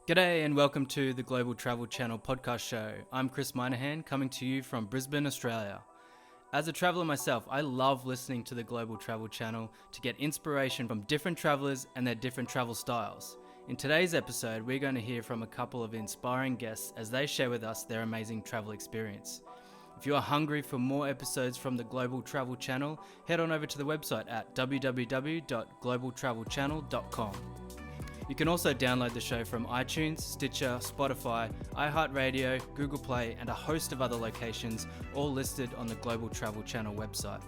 G'day and welcome to the Global Travel Channel podcast show. I'm Chris Minahan, coming to you from Brisbane, Australia. As a traveller myself, I love listening to the Global Travel Channel to get inspiration from different travellers and their different travel styles. In today's episode, we're going to hear from a couple of inspiring guests as they share with us their amazing travel experience. If you are hungry for more episodes from the Global Travel Channel, head on over to the website at www.globaltravelchannel.com. You can also download the show from iTunes, Stitcher, Spotify, iHeartRadio, Google Play, and a host of other locations, all listed on the Global Travel Channel website.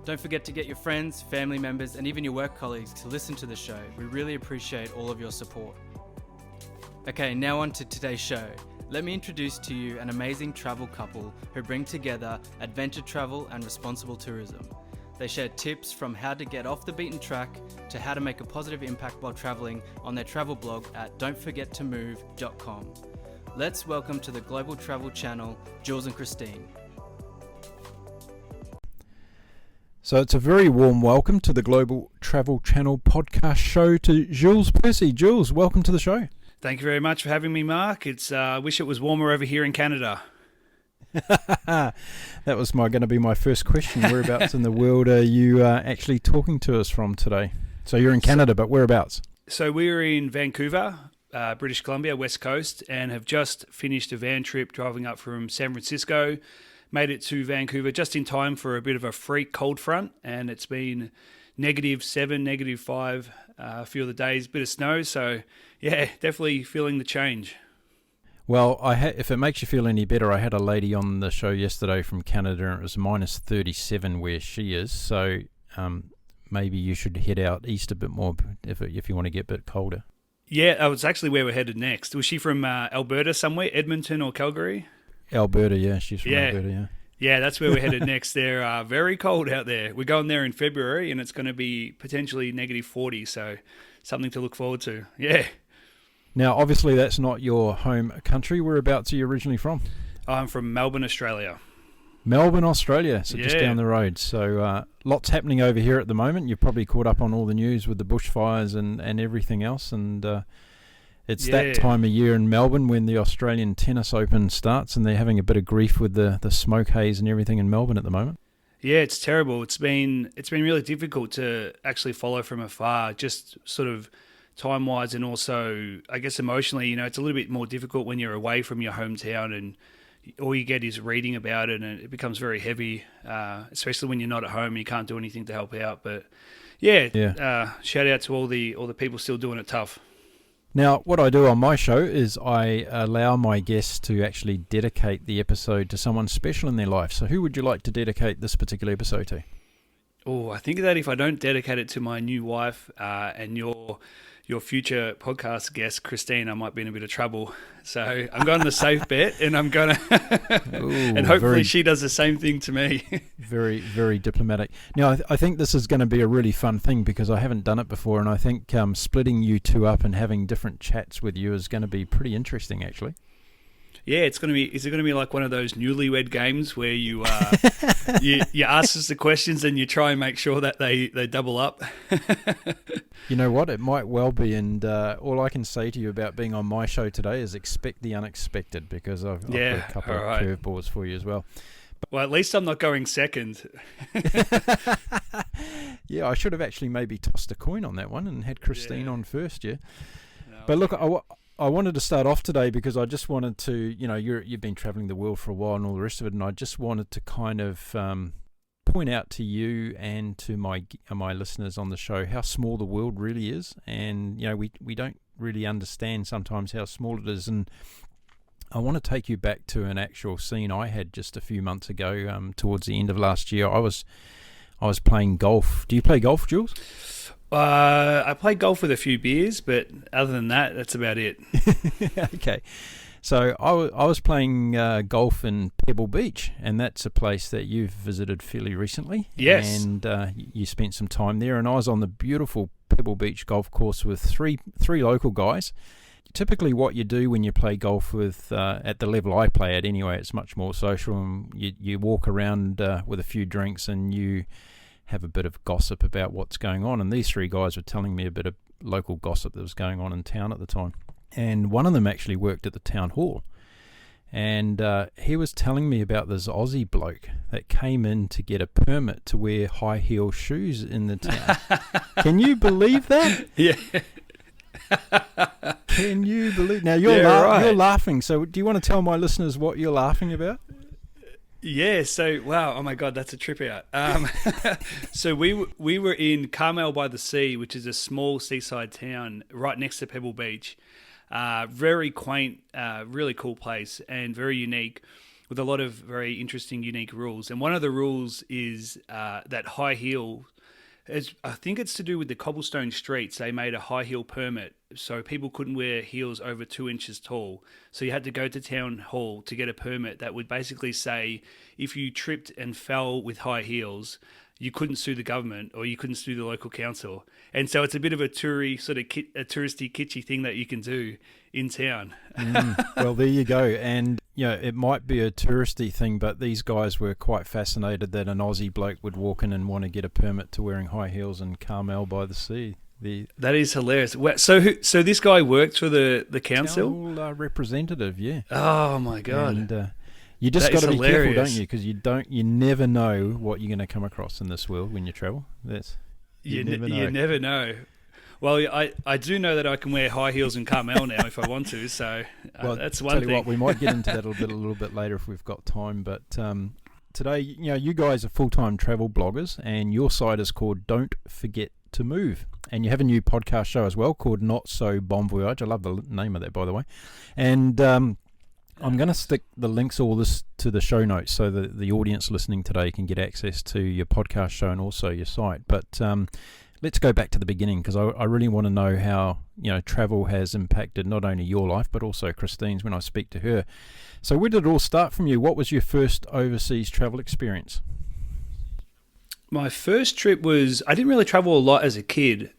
Don't forget to get your friends, family members, and even your work colleagues to listen to the show. We really appreciate all of your support. Okay, now on to today's show. Let me introduce to you an amazing travel couple who bring together adventure travel and responsible tourism. They share tips from how to get off the beaten track to how to make a positive impact while traveling on their travel blog at don'tforgettomove.com. Let's welcome to the Global Travel Channel, Jules and Christine. So it's a very warm welcome to the Global Travel Channel podcast show to Jules Percy. Jules, welcome to the show. Thank you very much for having me, Mark. I wish it was warmer over here in Canada. That was going to be my first question. Whereabouts in the world are you actually talking to us from today? So you're in Canada, but whereabouts? So we're in Vancouver, British Columbia, West Coast, and have just finished a van trip driving up from San Francisco. Made it to Vancouver just in time for a bit of a freak cold front, and it's been -7, -5 a few of the days, bit of snow. So yeah, definitely feeling the change. Well, if it makes you feel any better, I had a lady on the show yesterday from Canada, and it was -37 where she is. So maybe you should head out east a bit more if you want to get a bit colder. Yeah, that was actually where we're headed next. Was she from Alberta somewhere, Edmonton or Calgary? Alberta, yeah, she's from Alberta, yeah. Yeah, that's where we're headed next. They're very cold out there. We're going there in February, and it's going to be potentially -40, so something to look forward to. Yeah. Now, obviously, that's not your home country. Whereabouts are you originally from? I'm from Melbourne, Australia. Melbourne, Australia, so just down the road. So lots happening over here at the moment. You're probably caught up on all the news with the bushfires and everything else. And it's that time of year in Melbourne when the Australian Tennis Open starts, and they're having a bit of grief with the smoke haze and everything in Melbourne at the moment. Yeah, it's terrible. It's been really difficult to actually follow from afar, just sort of time-wise, and also, I guess, emotionally. You know, it's a little bit more difficult when you're away from your hometown and all you get is reading about it, and it becomes very heavy, especially when you're not at home and you can't do anything to help out. But shout out to all the people still doing it tough. Now, what I do on my show is I allow my guests to actually dedicate the episode to someone special in their life. So who would you like to dedicate this particular episode to? Oh, I think that if I don't dedicate it to my new wife and your future podcast guest, Christine, I might be in a bit of trouble. So I'm going the safe bet, and I'm going to, and hopefully she does the same thing to me. Very, very diplomatic. Now, I think this is going to be a really fun thing because I haven't done it before, and I think splitting you two up and having different chats with you is going to be pretty interesting, actually. Yeah, it's going to be. Is it going to be like one of those newlywed games where you you ask us the questions and you try and make sure that they double up? You know what? It might well be, and all I can say to you about being on my show today is expect the unexpected, because I've got a couple of curveballs for you as well. Well, at least I'm not going second. Yeah, I should have actually maybe tossed a coin on that one and had Christine on first, yeah. No, but look, I wanted to start off today because I just wanted to, you've been traveling the world for a while and all the rest of it, and I just wanted to kind of point out to you and to my listeners on the show how small the world really is, and we don't really understand sometimes how small it is. And I want to take you back to an actual scene I had just a few months ago. Towards the end of last year, I was playing golf. Do you play golf, Jules? I play golf with a few beers, but other than that, that's about it. Okay. So I was playing golf in Pebble Beach, and that's a place that you've visited fairly recently. Yes. And you spent some time there, and I was on the beautiful Pebble Beach golf course with three local guys. Typically what you do when you play golf with, at the level I play at anyway, it's much more social, and you walk around with a few drinks and you have a bit of gossip about what's going on. And these three guys were telling me a bit of local gossip that was going on in town at the time. and one of them actually worked at the town hall. And he was telling me about this Aussie bloke that came in to get a permit to wear high heel shoes in the town. Can you believe that? Yeah. Can you believe? Now you're laughing. So do you want to tell my listeners what you're laughing about? Yeah. So wow. Oh my God, that's a trip out. So we were in Carmel by the Sea, which is a small seaside town right next to Pebble Beach. Very quaint, really cool place, and very unique, with a lot of very interesting, unique rules. And one of the rules is that high heel, I think it's to do with the cobblestone streets. They made a high heel permit, so people couldn't wear heels over 2 inches tall. So you had to go to town hall to get a permit that would basically say if you tripped and fell with high heels, you couldn't sue the government or you couldn't sue the local council. And so it's a bit of a touristy, kitschy thing that you can do in town. Well, there you go. And, it might be a touristy thing, but these guys were quite fascinated that an Aussie bloke would walk in and want to get a permit to wearing high heels in Carmel by the Sea. That is hilarious. So this guy worked for the council? Town representative, yeah. Oh, my God. And, you just got to be careful, don't you? Because you never know what you're going to come across in this world when you travel. You never know. Well, I do know that I can wear high heels in Carmel now if I want to. So that's one thing. Tell you what, we might get into that a little bit later if we've got time. But today, you guys are full-time travel bloggers, and your site is called Don't Forget to Move, and you have a new podcast show as well called Not So Bon Voyage. I love the name of that, by the way. And I'm going to stick the links all this to the show notes so that the audience listening today can get access to your podcast show and also your site. But let's go back to the beginning, because I really want to know how travel has impacted not only your life but also Christine's when I speak to her. So where did it all start from you? What was your first overseas travel experience? My first trip was, I didn't really travel a lot as a kid.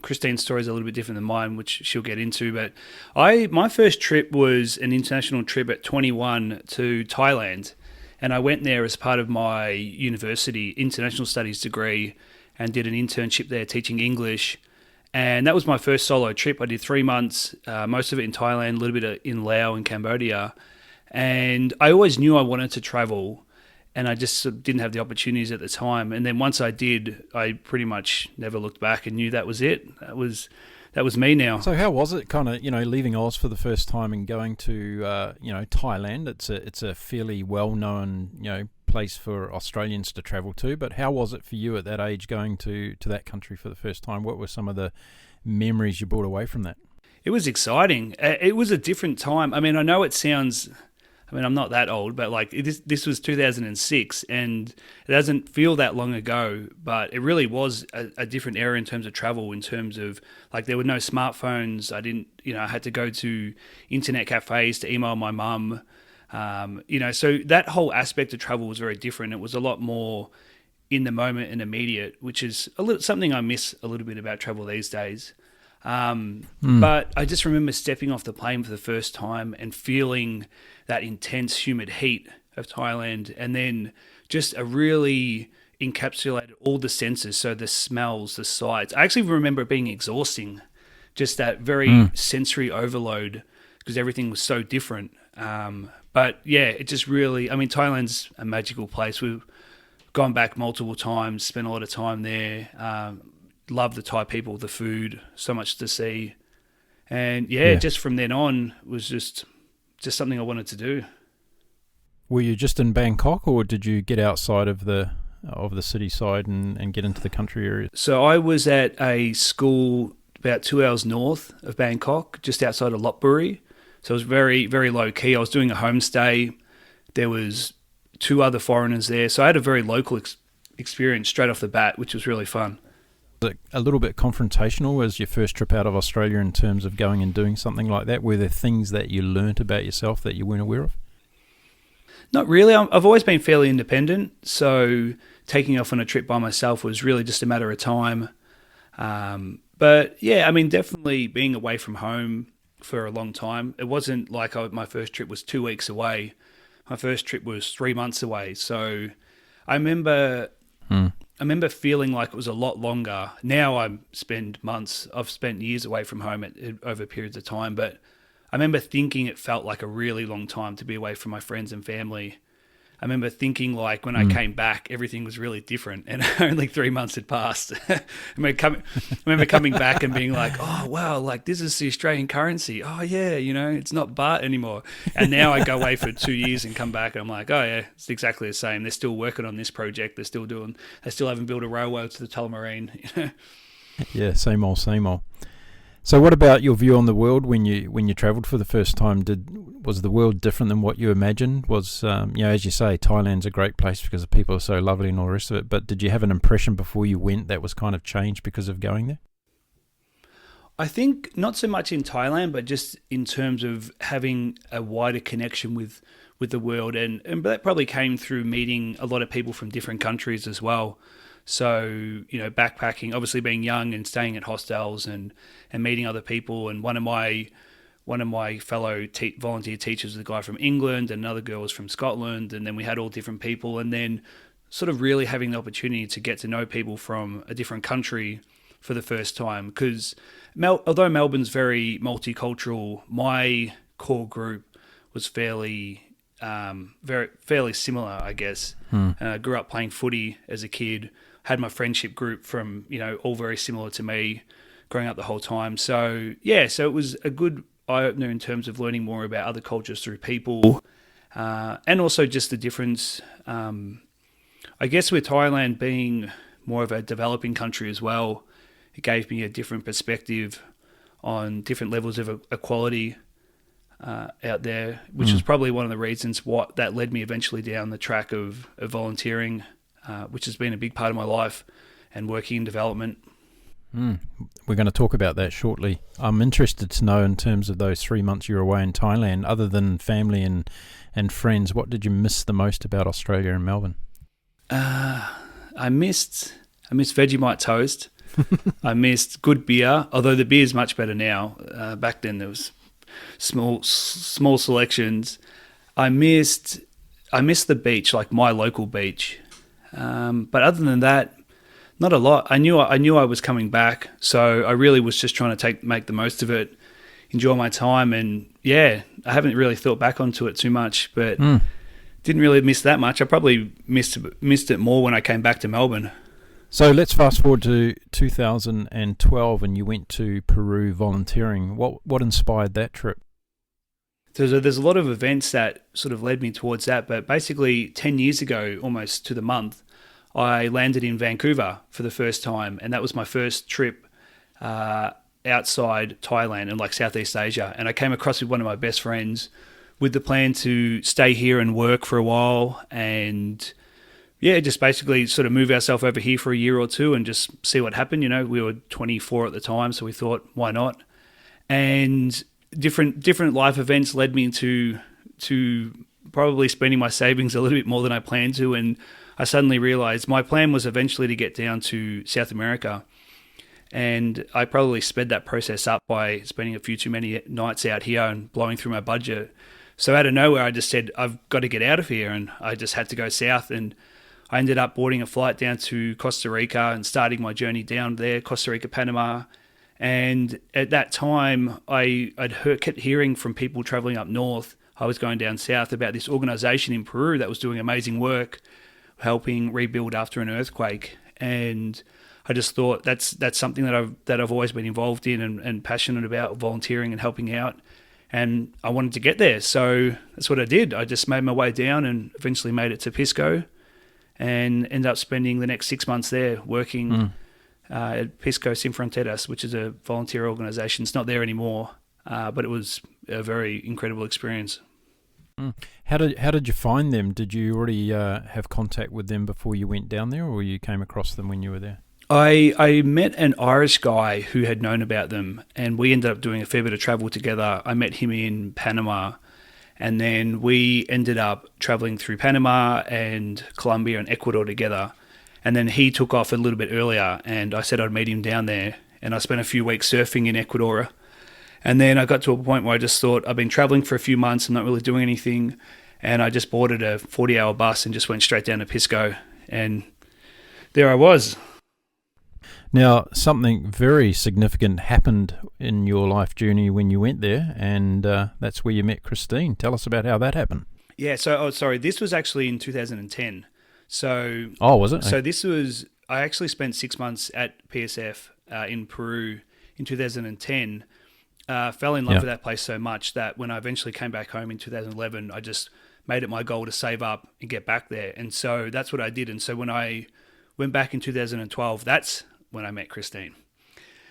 Christine's story is a little bit different than mine, which she'll get into. But my first trip was an international trip at 21 to Thailand. And I went there as part of my university international studies degree and did an internship there teaching English. And that was my first solo trip. I did 3 months, most of it in Thailand, a little bit in Laos and Cambodia. And I always knew I wanted to travel, and I just didn't have the opportunities at the time. And then once I did, I pretty much never looked back and knew that was it. That was me now. So how was it, kind of, leaving Oz for the first time and going to, Thailand? It's a fairly well-known, place for Australians to travel to. But how was it for you at that age going to that country for the first time? What were some of the memories you brought away from that? It was exciting. It was a different time. I mean, I know it sounds... I'm not that old, but this was 2006, and it doesn't feel that long ago, but it really was a different era in terms of travel, in terms of, there were no smartphones. I had to go to internet cafes to email my mum. So that whole aspect of travel was very different. It was a lot more in the moment and immediate, which is something I miss a little bit about travel these days. But I just remember stepping off the plane for the first time and feeling that intense humid heat of Thailand, and then just a really encapsulated all the senses, so the smells, the sights. I actually remember it being exhausting, just that very sensory overload, because everything was so different. But yeah, it just really, Thailand's a magical place. We've gone back multiple times, spent a lot of time there. Love the Thai people, the food, so much to see. And just from then on was just something I wanted to do. Were you just in Bangkok, or did you get outside of the city side and get into the country area? So I was at a school about 2 hours north of Bangkok, just outside of Lopburi. So it was very, very low key. I was doing a homestay. There was 2 other foreigners there. So I had a very local experience straight off the bat, which was really fun. Was it a little bit confrontational as your first trip out of Australia in terms of going and doing something like that? Were there things that you learnt about yourself that you weren't aware of? Not really. I've always been fairly independent, so taking off on a trip by myself was really just a matter of time. But yeah, definitely being away from home for a long time. It wasn't like my first trip was 2 weeks away. My first trip was 3 months away. So I remember remember feeling like it was a lot longer. Now I've spent years away from home over periods of time, but I remember thinking it felt like a really long time to be away from my friends and family. I remember thinking like when I came back, everything was really different, and only 3 months had passed. I remember coming back and being like, oh, wow, like this is the Australian currency. Oh, yeah, it's not baht anymore. And now I go away for 2 years and come back and I'm like, oh, yeah, it's exactly the same. They're still working on this project. They still haven't built a railway to the Tullamarine. Yeah, same old, same old. So what about your view on the world when you travelled for the first time? Was the world different than what you imagined? Was, as you say, Thailand's a great place because the people are so lovely and all the rest of it, but did you have an impression before you went that was kind of changed because of going there? I think not so much in Thailand, but just in terms of having a wider connection with the world. And that probably came through meeting a lot of people from different countries as well. So, backpacking, obviously being young and staying at hostels and meeting other people. And one of my fellow volunteer teachers was a guy from England, and another girl was from Scotland. And then we had all different people. And then sort of really having the opportunity to get to know people from a different country for the first time. Because although Melbourne's very multicultural, my core group was fairly similar, I guess. I grew up playing footy as a kid, had my friendship group from, all very similar to me growing up the whole time. So, so it was a good eye-opener in terms of learning more about other cultures through people, and also just the difference, I guess with Thailand being more of a developing country as well, it gave me a different perspective on different levels of equality out there, which was probably one of the reasons that led me eventually down the track of volunteering, which has been a big part of my life, and working in development. We're going to talk about that shortly. I'm interested to know, in terms of those 3 months you were away in Thailand, other than family and friends, what did you miss the most about Australia and Melbourne? I missed Vegemite toast. I missed good beer, although the beer is much better now. Back then there was small selections. I missed the beach, like my local beach. But other than that, not a lot. I knew I was coming back, so I really was just trying to make the most of it, enjoy my time, and I haven't really thought back onto it too much, but didn't really miss that much. I probably missed it more when I came back to Melbourne. So let's fast forward to 2012, and you went to Peru volunteering. What inspired that trip? There's a lot of events that sort of led me towards that, but basically 10 years ago, almost to the month, I landed in Vancouver for the first time, and that was my first trip outside Thailand and like Southeast Asia. And I came across with one of my best friends with the plan to stay here and work for a while, and just basically sort of move ourselves over here for a year or two and just see what happened. We were 24 at the time, so we thought, why not? And different life events led me to probably spending my savings a little bit more than I planned to, and I suddenly realized my plan was eventually to get down to South America, and I probably sped that process up by spending a few too many nights out here and blowing through my budget. So out of nowhere, I just said, I've got to get out of here, and I just had to go south, and I ended up boarding a flight down to Costa Rica and starting my journey down there, Costa Rica, Panama. And at that time, kept hearing from people traveling up north, I was going down south, about this organization in Peru that was doing amazing work, helping rebuild after an earthquake. And I just thought that's something that I've always been involved in and passionate about, volunteering and helping out. And I wanted to get there. So that's what I did. I just made my way down and eventually made it to Pisco, and ended up spending the next 6 months there working at Pisco Sin Fronteras, which is a volunteer organization. It's not there anymore, but it was a very incredible experience. How did you find them? Did you already have contact with them before you went down there, or you came across them when you were there? I met an Irish guy who had known about them, and we ended up doing a fair bit of travel together. I met him in Panama, and then we ended up traveling through Panama and Colombia and Ecuador together. And then he took off a little bit earlier, and I said I'd meet him down there, and I spent a few weeks surfing in Ecuador. And then I got to a point where I just thought, I've been traveling for a few months, I'm not really doing anything, and I just boarded a 40-hour bus and just went straight down to Pisco and there I was. Now, something very significant happened in your life journey when you went there, and that's where you met Christine. Tell us about how that happened. Yeah, this was actually in 2010. So, oh, was it? So this was, I actually spent 6 months at PSF in Peru in 2010. Fell in love with that place so much that when I eventually came back home in 2011, I just made it my goal to save up and get back there. And so that's what I did. And so when I went back in 2012, that's when I met Christine.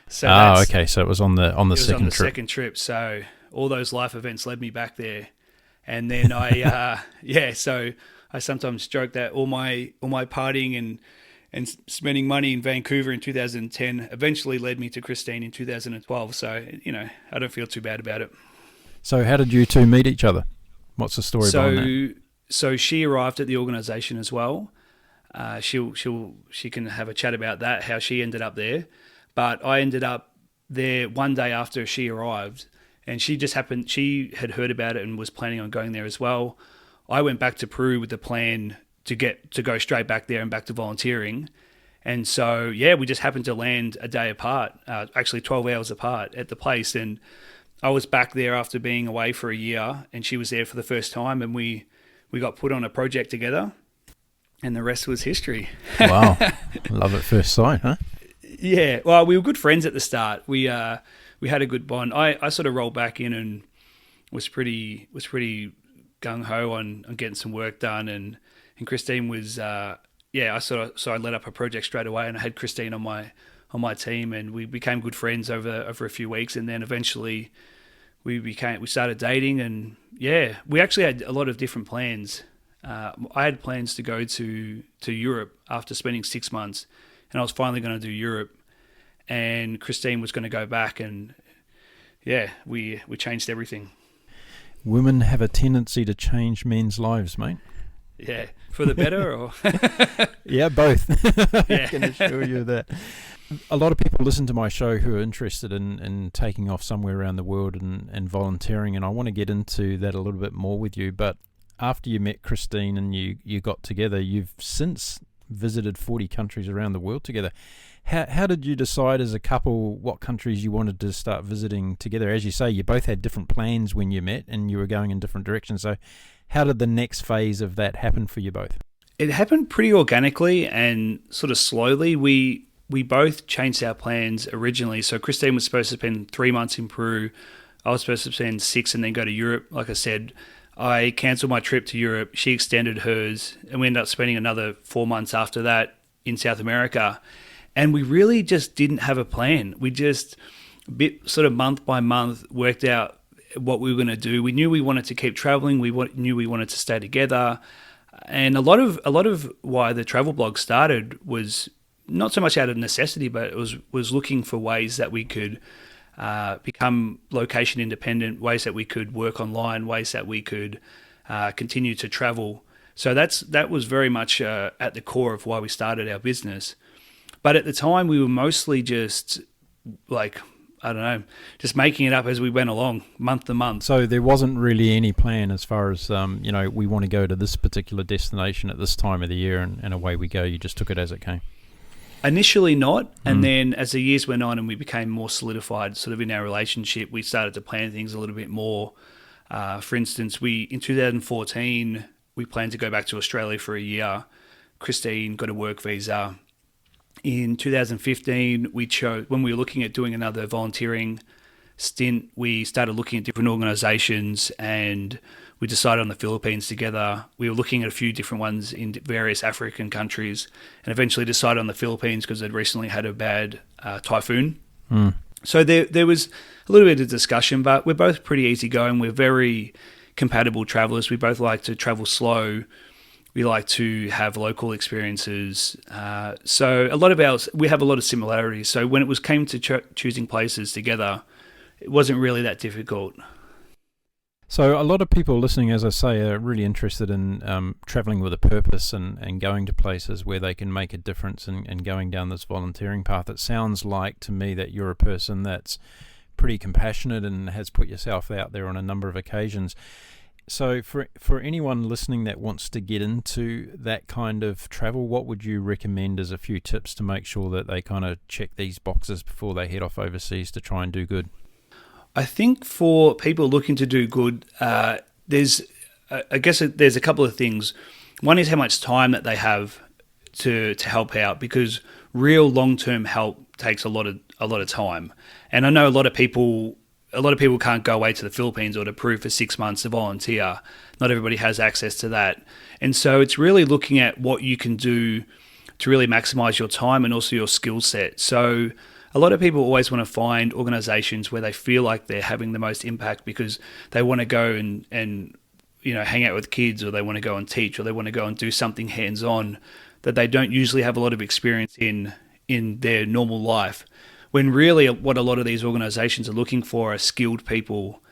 So okay. So it was on the second trip. Second trip. So all those life events led me back there. And then I, so I sometimes joke that all my partying and spending money in Vancouver in 2010 eventually led me to Christine in 2012. So, I don't feel too bad about it. So how did you two meet each other? What's the story behind that? So she arrived at the organisation as well. She can have a chat about that, how she ended up there. But I ended up there one day after she arrived, and she had heard about it and was planning on going there as well. I went back to Peru with the plan to go straight back there and back to volunteering. And so, we just happened to land a day apart, actually 12 hours apart at the place. And I was back there after being away for a year, and she was there for the first time, and we got put on a project together, and the rest was history. Wow. Love at first sight, huh? Yeah. Well, we were good friends at the start. We had a good bond. I sort of rolled back in and was pretty gung-ho on getting some work done, and Christine was I led up a project straight away, and I had Christine on my team, and we became good friends over a few weeks, and then eventually we started dating, and we actually had a lot of different plans. I had plans to go to Europe after spending 6 months, and I was finally going to do Europe, and Christine was going to go back, and we changed everything. Women have a tendency to change men's lives, mate. Yeah, for the better, or yeah, both. I can assure you that. A lot of people listen to my show who are interested in taking off somewhere around the world and volunteering, and I want to get into that a little bit more with you. But after you met Christine and you got together, you've since visited 40 countries around the world together. How did you decide as a couple what countries you wanted to start visiting together? As you say, you both had different plans when you met and you were going in different directions. So how did the next phase of that happen for you both? It happened pretty organically and sort of slowly. We both changed our plans originally. So Christine was supposed to spend 3 months in Peru. I was supposed to spend 6 and then go to Europe. Like I said, I cancelled my trip to Europe. She extended hers, and we ended up spending another 4 months after that in South America. And we really just didn't have a plan. We just sort of month by month worked out what we were going to do. We knew we wanted to keep traveling. We knew we wanted to stay together. And a lot of why the travel blog started was not so much out of necessity, but it was looking for ways that we could become location independent, ways that we could work online, ways that we could continue to travel. So that was very much at the core of why we started our business. But at the time, we were mostly just just making it up as we went along, month to month. So there wasn't really any plan as far as, we want to go to this particular destination at this time of the year, and away we go. You just took it as it came. Initially not, and then as the years went on and we became more solidified sort of in our relationship, we started to plan things a little bit more. For instance, in 2014, we planned to go back to Australia for a year. Christine got a work visa. In 2015, when we were looking at doing another volunteering stint, we started looking at different organisations, and we decided on the Philippines together. We were looking at a few different ones in various African countries, and eventually decided on the Philippines because they'd recently had a bad typhoon. So there was a little bit of discussion, but we're both pretty easygoing. We're very compatible travellers. We both like to travel slow. We like to have local experiences. So we have a lot of similarities. So when it came to choosing places together, it wasn't really that difficult. So a lot of people listening, as I say, are really interested in travelling with a purpose and going to places where they can make a difference and going down this volunteering path. It sounds like to me that you're a person that's pretty compassionate and has put yourself out there on a number of occasions. So for anyone listening that wants to get into that kind of travel, what would you recommend as a few tips to make sure that they kind of check these boxes before they head off overseas to try and do good? I think for people looking to do good, there's a couple of things. One is how much time that they have to help out, because real long-term help takes a lot of time. And I know a lot of people can't go away to the Philippines or to Peru for 6 months to volunteer. Not everybody has access to that. And so it's really looking at what you can do to really maximize your time and also your skill set. So a lot of people always want to find organizations where they feel like they're having the most impact because they want to go and hang out with kids, or they want to go and teach, or they want to go and do something hands-on that they don't usually have a lot of experience in their normal life. When really what a lot of these organizations are looking for are skilled people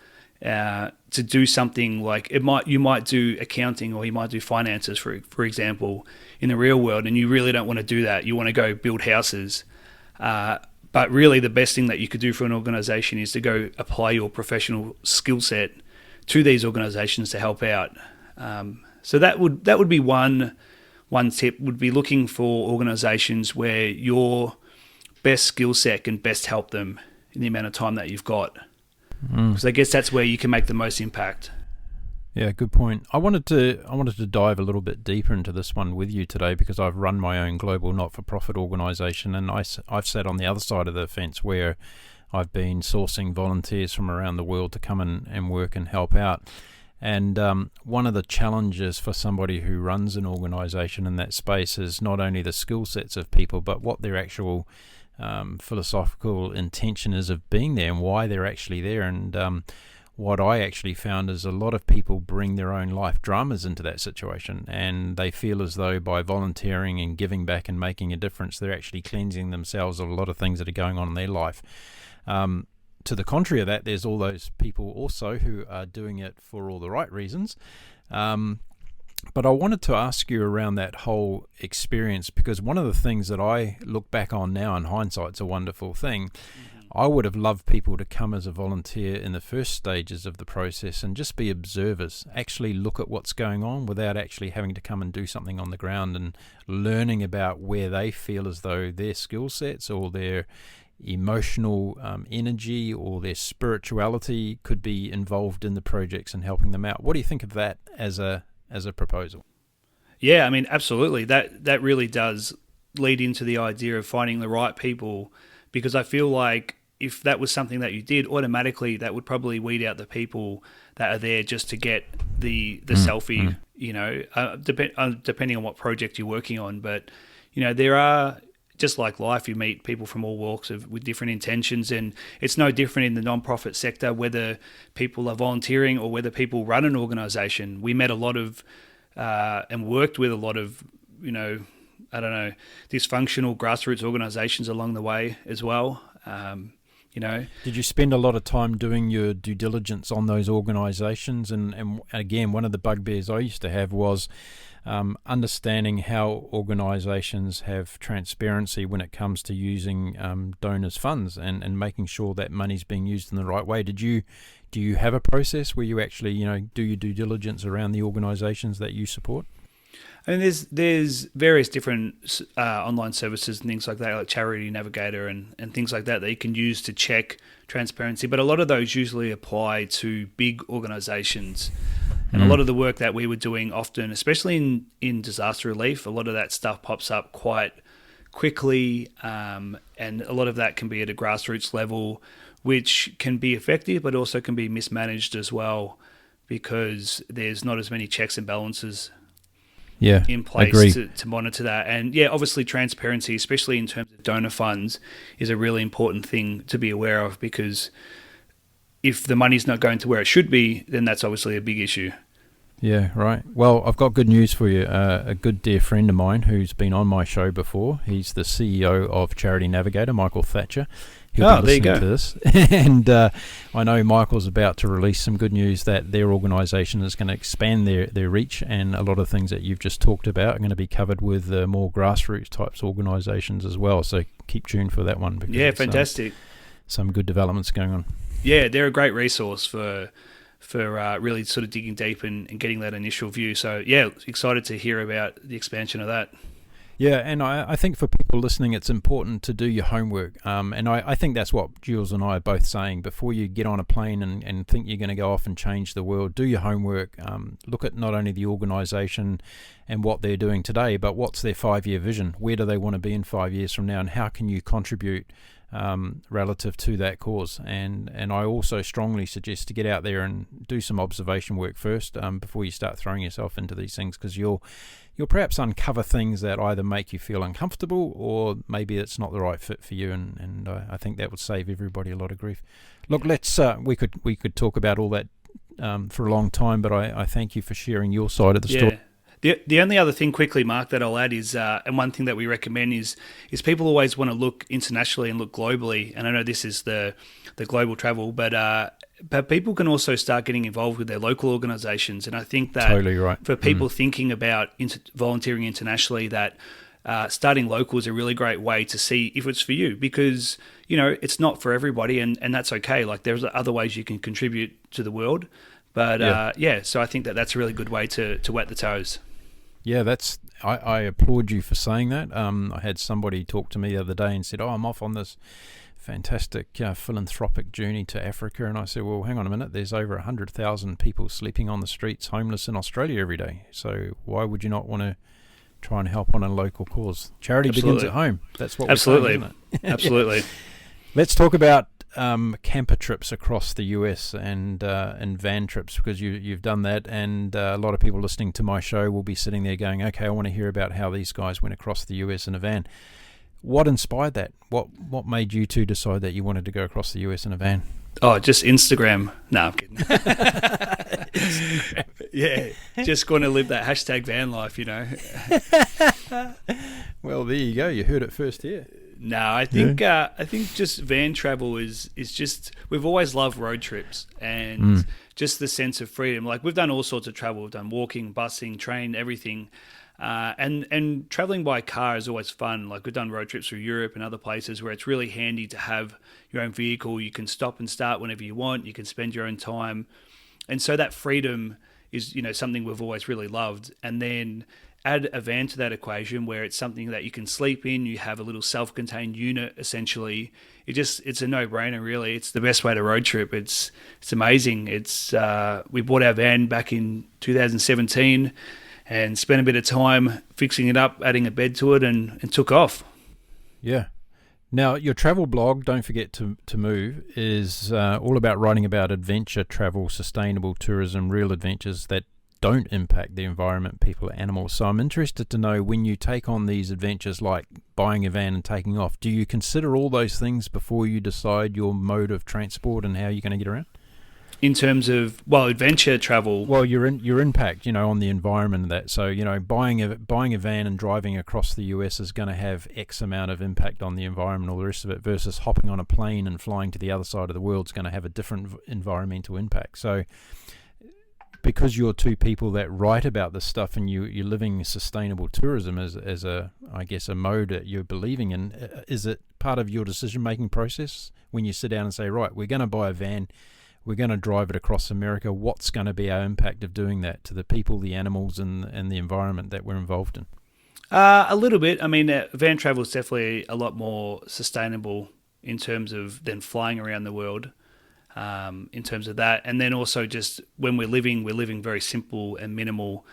to do something like you might do accounting, or you might do finances, for example, in the real world, and you really don't want to do that. You want to go build houses. But really the best thing that you could do for an organization is to go apply your professional skill set to these organizations to help out. So that would be one tip, would be looking for organizations where your best skill set can best help them in the amount of time that you've got. Because I guess that's where you can make the most impact. Yeah, good point. I wanted to dive a little bit deeper into this one with you today, because I've run my own global not-for-profit organisation, and I've sat on the other side of the fence where I've been sourcing volunteers from around the world to come and work and help out. And one of the challenges for somebody who runs an organisation in that space is not only the skill sets of people, but what their actual philosophical intention is of being there and why they're actually there. And what I actually found is a lot of people bring their own life dramas into that situation, and they feel as though by volunteering and giving back and making a difference, they're actually cleansing themselves of a lot of things that are going on in their life. To the contrary of that, there's all those people also who are doing it for all the right reasons. But I wanted to ask you around that whole experience, because one of the things that I look back on now, in hindsight's a wonderful thing. I would have loved people to come as a volunteer in the first stages of the process and just be observers, actually look at what's going on without actually having to come and do something on the ground, and learning about where they feel as though their skill sets or their emotional energy or their spirituality could be involved in the projects and helping them out. What do you think of that as a proposal? Yeah, I mean, absolutely. That really does lead into the idea of finding the right people, because I feel like if that was something that you did, automatically that would probably weed out the people that are there just to get the selfie, depending on what project you're working on. But, there are, just like life, you meet people from all walks with different intentions, and it's no different in the non-profit sector, whether people are volunteering or whether people run an organization. We met a lot of and worked with a lot of, dysfunctional grassroots organizations along the way as well. Did you spend a lot of time doing your due diligence on those organizations? And again, one of the bugbears I used to have was understanding how organizations have transparency when it comes to using donors' funds and making sure that money's being used in the right way. Do you have a process where you actually, do your due diligence around the organizations that you support? I mean, there's various different online services and things like that, like Charity Navigator and things like that you can use to check transparency. But a lot of those usually apply to big organizations. And a lot of the work that we were doing often, especially in disaster relief, a lot of that stuff pops up quite quickly. And a lot of that can be at a grassroots level, which can be effective, but also can be mismanaged as well, because there's not as many checks and balances in place to monitor that. And obviously transparency, especially in terms of donor funds, is a really important thing to be aware of, because if the money's not going to where it should be, then that's obviously a big issue. Yeah, right. Well, I've got good news for you. A good dear friend of mine who's been on my show before, he's the CEO of Charity Navigator, Michael Thatcher. He'll be listening to this. And I know Michael's about to release some good news that their organisation is going to expand their reach, and a lot of things that you've just talked about are going to be covered with more grassroots types organisations as well. So keep tuned for that one. Because fantastic. Some good developments going on. Yeah, they're a great resource for really sort of digging deep and getting that initial view. So yeah, excited to hear about the expansion of that. Yeah, and I think for people listening, it's important to do your homework. And I think that's what Jules and I are both saying. Before you get on a plane and think you're going to go off and change the world, do your homework. Look at not only the organisation and what they're doing today, but what's their 5-year vision? Where do they want to be in 5 years from now? And how can you contribute relative to that cause? And I also strongly suggest to get out there and do some observation work first before you start throwing yourself into these things, because you'll perhaps uncover things that either make you feel uncomfortable or maybe it's not the right fit for you, and I think that would save everybody a lot of grief. Look, let's we could talk about all that for a long time, but I thank you for sharing your side of the story. The only other thing quickly, Mark, that I'll add is, and one thing that we recommend is people always want to look internationally and look globally. And I know this is the global travel, but people can also start getting involved with their local organisations. And I think that totally right. For people thinking about volunteering internationally, that starting local is a really great way to see if it's for you, because it's not for everybody, and that's okay. Like, there's other ways you can contribute to the world. But so I think that's a really good way to wet the toes. Yeah, I applaud you for saying that. I had somebody talk to me the other day and said, I'm off on this fantastic philanthropic journey to Africa. And I said, well, hang on a minute. There's over 100,000 people sleeping on the streets, homeless in Australia every day. So why would you not want to try and help on a local cause? Charity begins at home. That's what we're saying, isn't it? Absolutely. Let's talk about camper trips across the US and van trips, because you've done that, and a lot of people listening to my show will be sitting there going, okay, I want to hear about how these guys went across the US in a van. What inspired that? What made you two decide that you wanted to go across the US in a van? Oh, just Instagram. No, I'm kidding. Yeah, just going to live that hashtag van life, Well, there you go. You heard it first here. No, I think just van travel is just, we've always loved road trips and just the sense of freedom. Like, we've done all sorts of travel. We've done walking, busing, train, everything. And traveling by car is always fun. Like, we've done road trips through Europe and other places where it's really handy to have your own vehicle. You can stop and start whenever you want. You can spend your own time. And so that freedom is, something we've always really loved. And then add a van to that equation where it's something that you can sleep in. You have a little self-contained unit, essentially. It's a no-brainer, really. It's the best way to road trip. It's amazing. We bought our van back in 2017 and spent a bit of time fixing it up, adding a bed to it, and took off. Yeah. Now, your travel blog, Don't Forget to Move, is all about writing about adventure travel, sustainable tourism, real adventures that don't impact the environment, people, animals. So I'm interested to know, when you take on these adventures like buying a van and taking off, do you consider all those things before you decide your mode of transport and how you're going to get around? In terms of, adventure travel? Well, your impact, on the environment and that. So, buying a van and driving across the US is going to have X amount of impact on the environment, all the rest of it, versus hopping on a plane and flying to the other side of the world is going to have a different environmental impact. So, because you're two people that write about this stuff and you're living sustainable tourism as a mode that you're believing in, is it part of your decision-making process when you sit down and say, right, we're going to buy a van, we're going to drive it across America, what's going to be our impact of doing that to the people, the animals, and the environment that we're involved in? A little bit. I mean, van travel is definitely a lot more sustainable in terms of than flying around the world. In terms of that, and then also just when we're living very simple and minimal,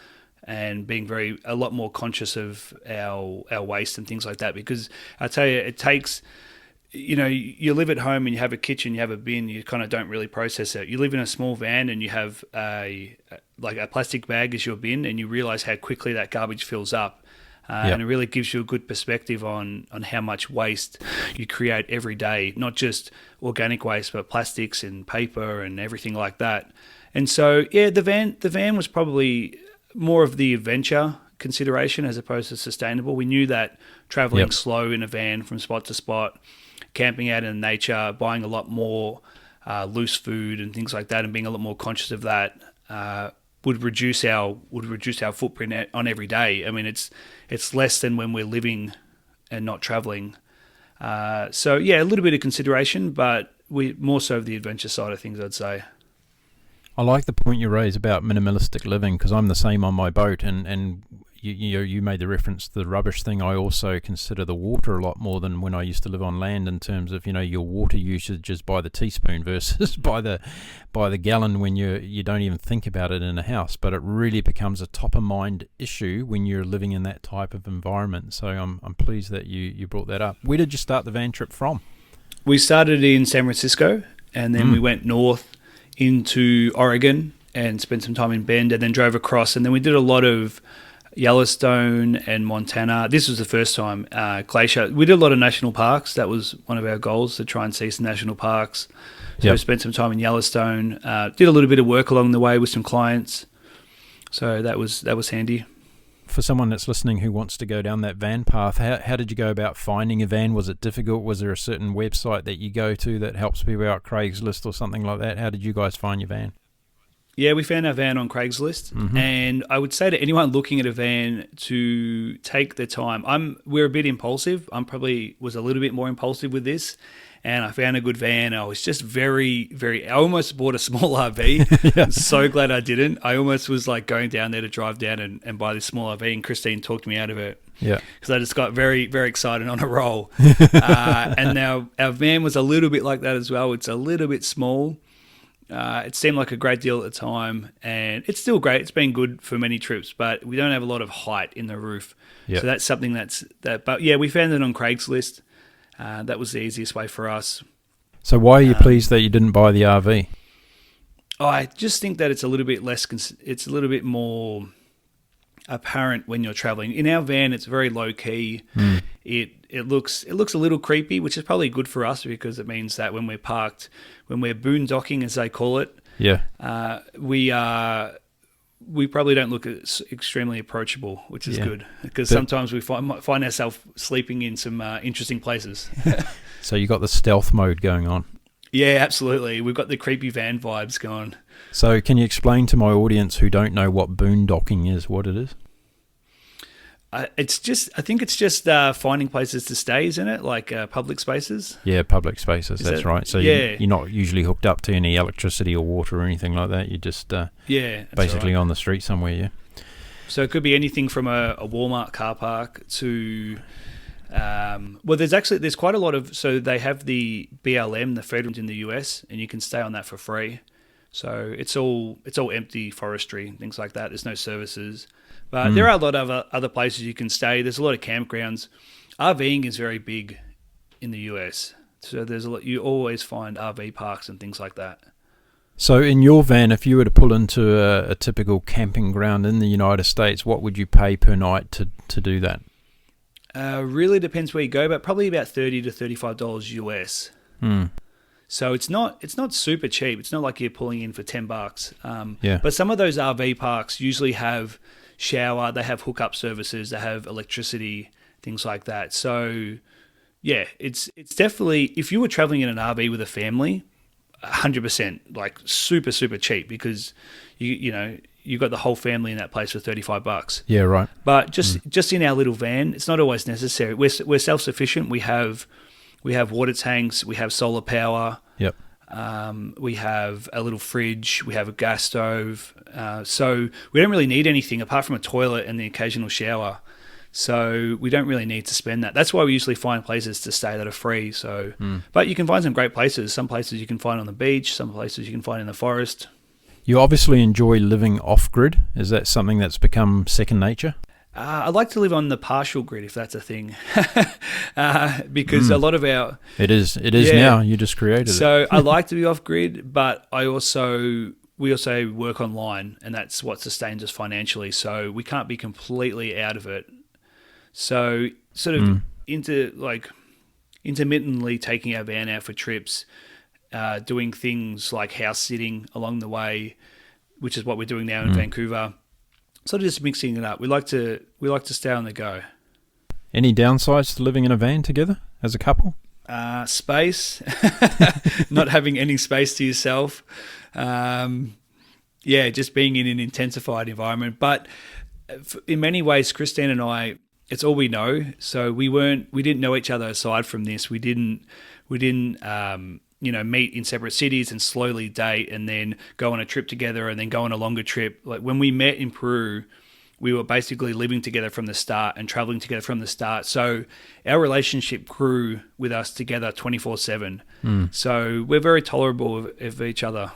and being a lot more conscious of our waste and things like that. Because I tell you, it takes, you live at home and you have a kitchen, you have a bin, you kind of don't really process it. You live in a small van and you have a plastic bag as your bin, and you realize how quickly that garbage fills up. And it really gives you a good perspective on how much waste you create every day, not just organic waste, but plastics and paper and everything like that. And so, yeah, the van was probably more of the adventure consideration as opposed to sustainable. We knew that traveling slow in a van from spot to spot, camping out in nature, buying a lot more loose food and things like that, and being a lot more conscious of that would reduce our footprint on every day. I mean, it's less than when we're living and not traveling. So yeah, a little bit of consideration, but we more so the adventure side of things, I'd say. I like the point you raise about minimalistic living, because I'm the same on my boat, and you made the reference to the rubbish thing. I also consider the water a lot more than when I used to live on land, in terms of, your water usage is by the teaspoon versus by the gallon when you don't even think about it in a house. But it really becomes a top of mind issue when you're living in that type of environment. So I'm pleased that you brought that up. Where did you start the van trip from? We started in San Francisco, and then we went north into Oregon and spent some time in Bend, and then drove across, and then we did a lot of Yellowstone and Montana. This was the first time. Glacier. We did a lot of national parks. That was one of our goals, to try and see some national parks. So we spent some time in Yellowstone. Did a little bit of work along the way with some clients. So that was handy. For someone that's listening who wants to go down that van path, how did you go about finding a van? Was it difficult? Was there a certain website that you go to that helps people out, Craigslist or something like that? How did you guys find your van? Yeah, we found our van on Craigslist, and I would say to anyone looking at a van to take the time. We're a bit impulsive. I probably was a little bit more impulsive with this, and I found a good van. I was just very, I almost bought a small RV. I'm so glad I didn't. I almost was like going down there to drive down and buy this small RV, and Christine talked me out of it. Yeah, because I just got very, very excited on a roll. And now our van was a little bit like that as well. It's a little bit small. It seemed like a great deal at the time, and it's still great. It's been good for many trips, but we don't have a lot of height in the roof. Yep. So that's something but yeah, we found it on Craigslist. That was the easiest way for us. So why are you pleased that you didn't buy the RV? I just think that it's a little bit less, it's a little bit more apparent when you're traveling. In our van, it's very low key. It looks a little creepy, which is probably good for us, because it means that when we're parked, when we're boondocking, as they call it, we probably don't look extremely approachable, which is good, because sometimes we find ourselves sleeping in some interesting places. So you got the stealth mode going on. Yeah, absolutely. We've got the creepy van vibes going. So can you explain to my audience who don't know what boondocking is, what it is? I think it's just finding places to stay, isn't it? Like public spaces. Yeah, public spaces. That's right. So you're not usually hooked up to any electricity or water or anything like that. You're just basically on the street somewhere. Yeah. So it could be anything from a Walmart car park to there's quite a lot of, so they have the BLM, the federal in the US, and you can stay on that for free. So it's all empty forestry, things like that. There's no services. But there are a lot of other places you can stay. There's a lot of campgrounds. RVing is very big in the US. So there's a lot. You always find RV parks and things like that. So in your van, if you were to pull into a typical camping ground in the United States, what would you pay per night to do that? Really depends where you go, but probably about $30 to $35 US. So it's not super cheap. It's not like you're pulling in for $10. But some of those RV parks usually have shower, they have hookup services, they have electricity, things like that. So yeah, it's definitely, if you were traveling in an RV with a family, 100%, like super, super cheap, because you've got the whole family in that place for $35. Yeah, right. But just in our little van, it's not always necessary. We're self-sufficient. We have water tanks, we have solar power. Yep. We have a little fridge, we have a gas stove. So we don't really need anything apart from a toilet and the occasional shower. So we don't really need to spend that. That's why we usually find places to stay that are free. So, but you can find some great places. Some places you can find on the beach, some places you can find in the forest. You obviously enjoy living off-grid. Is that something that's become second nature? I'd like to live on the partial grid, if that's a thing, because a lot of our... It is now. You just created it. So I like to be off-grid, but we also work online, and that's what sustains us financially. So we can't be completely out of it. So sort of intermittently taking our van out for trips, doing things like house sitting along the way, which is what we're doing now in Vancouver. Sort of just mixing it up. We like to stay on the go. Any downsides to living in a van together as a couple? Space, not having any space to yourself. Just being in an intensified environment. But in many ways, Christine and I, it's all we know. So we didn't know each other aside from this. We didn't meet in separate cities and slowly date and then go on a trip together and then go on a longer trip. Like when we met in Peru, we were basically living together from the start and traveling together from the start. So our relationship grew with us together 24/7. So we're very tolerable of each other.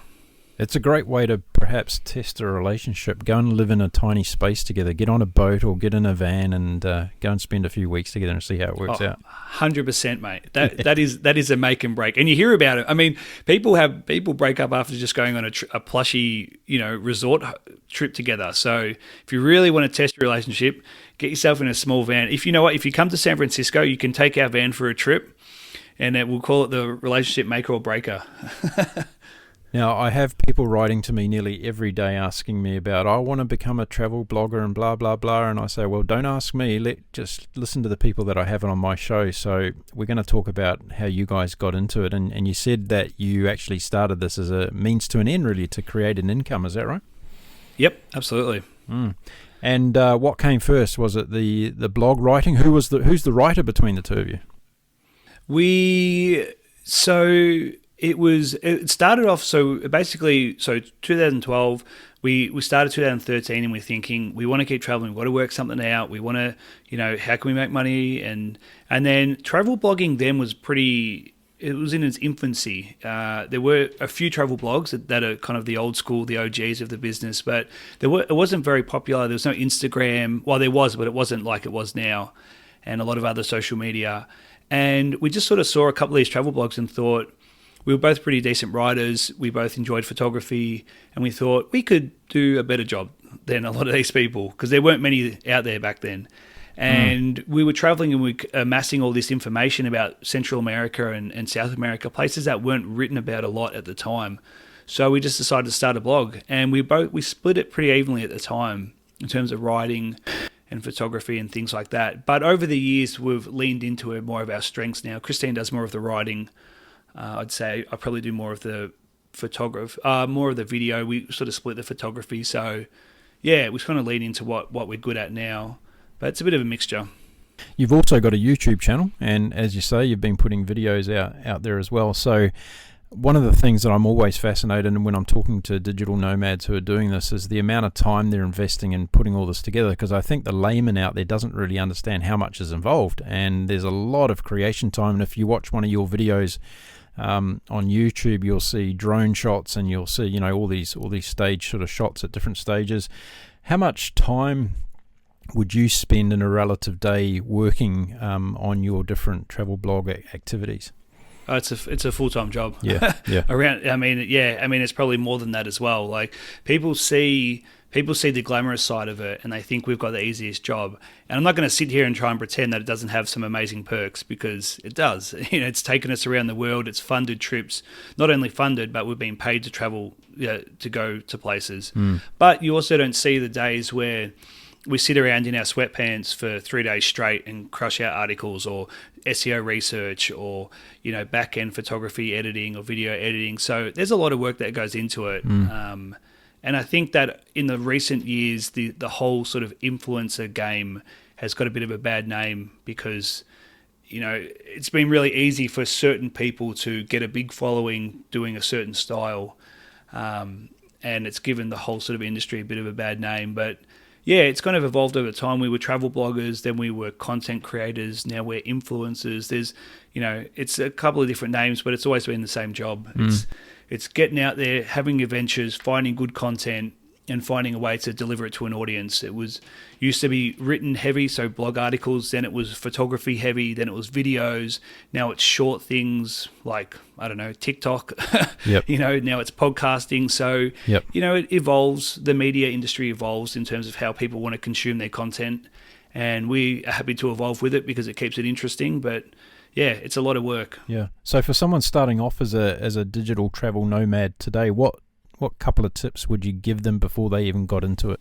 It's a great way to perhaps test a relationship. Go and live in a tiny space together. Get on a boat or get in a van and go and spend a few weeks together and see how it works out. 100%, mate. That is a make and break, and you hear about it. I mean, people break up after just going on a plushy, resort trip together. So if you really want to test your relationship, get yourself in a small van. If you come to San Francisco, you can take our van for a trip, and we'll call it the relationship maker or breaker. Now, I have people writing to me nearly every day asking me about, I want to become a travel blogger and blah, blah, blah. And I say, well, don't ask me. Just listen to the people that I have on my show. So we're going to talk about how you guys got into it. And you said that you actually started this as a means to an end, really, to create an income. Is that right? Yep, absolutely. And what came first? Was it the blog writing? Who's the writer between the two of you? It started off, so 2012, we started 2013 and we're thinking, we want to keep traveling, we want to work something out, we want to, how can we make money? And then travel blogging then was it was in its infancy. There were a few travel blogs that are kind of the old school, the OGs of the business, but it wasn't very popular. There was no Instagram. Well, there was, but it wasn't like it was now, and a lot of other social media. And we just sort of saw a couple of these travel blogs and thought, we were both pretty decent writers. We both enjoyed photography, and we thought we could do a better job than a lot of these people because there weren't many out there back then. And we were traveling and we were amassing all this information about Central America and South America, places that weren't written about a lot at the time. So we just decided to start a blog, and we split it pretty evenly at the time in terms of writing and photography and things like that. But over the years, we've leaned into it more of our strengths now. Christine does more of the writing. I'd say I probably do more of the more of the video. We sort of split the photography. So, yeah, we kind of lean into what we're good at now. But it's a bit of a mixture. You've also got a YouTube channel, and as you say, you've been putting videos out there as well. So one of the things that I'm always fascinated in when I'm talking to digital nomads who are doing this is the amount of time they're investing in putting all this together, because I think the layman out there doesn't really understand how much is involved, and there's a lot of creation time. And if you watch one of your videos on YouTube, you'll see drone shots and you'll see all these stage sort of shots at different stages. How much time would you spend in a relative day working on your different travel blog activities? It's a full-time job. Yeah. It's probably more than that as well. Like people see the glamorous side of it and they think we've got the easiest job. And I'm not going to sit here and try and pretend that it doesn't have some amazing perks, because it does. It's taken us around the world. It's funded trips, not only funded, but we've been paid to travel, to go to places. But you also don't see the days where we sit around in our sweatpants for 3 days straight and crush out articles or SEO research or, back-end photography editing or video editing. So there's a lot of work that goes into it. And I think that in the recent years, the whole sort of influencer game has got a bit of a bad name because, it's been really easy for certain people to get a big following doing a certain style. And it's given the whole sort of industry a bit of a bad name. But yeah, it's kind of evolved over time. We were travel bloggers, then we were content creators, now we're influencers. There's, it's a couple of different names, but it's always been the same job. It's getting out there, having adventures, finding good content, and finding a way to deliver it to an audience. It used to be written heavy, so blog articles, then it was photography heavy, then it was videos. Now it's short things like, I don't know, TikTok. Yep. Now it's podcasting. So, yep. It evolves. The media industry evolves in terms of how people want to consume their content. And we are happy to evolve with it because it keeps it interesting. But yeah, it's a lot of work. Yeah. So for someone starting off as a digital travel nomad today, what couple of tips would you give them before they even got into it?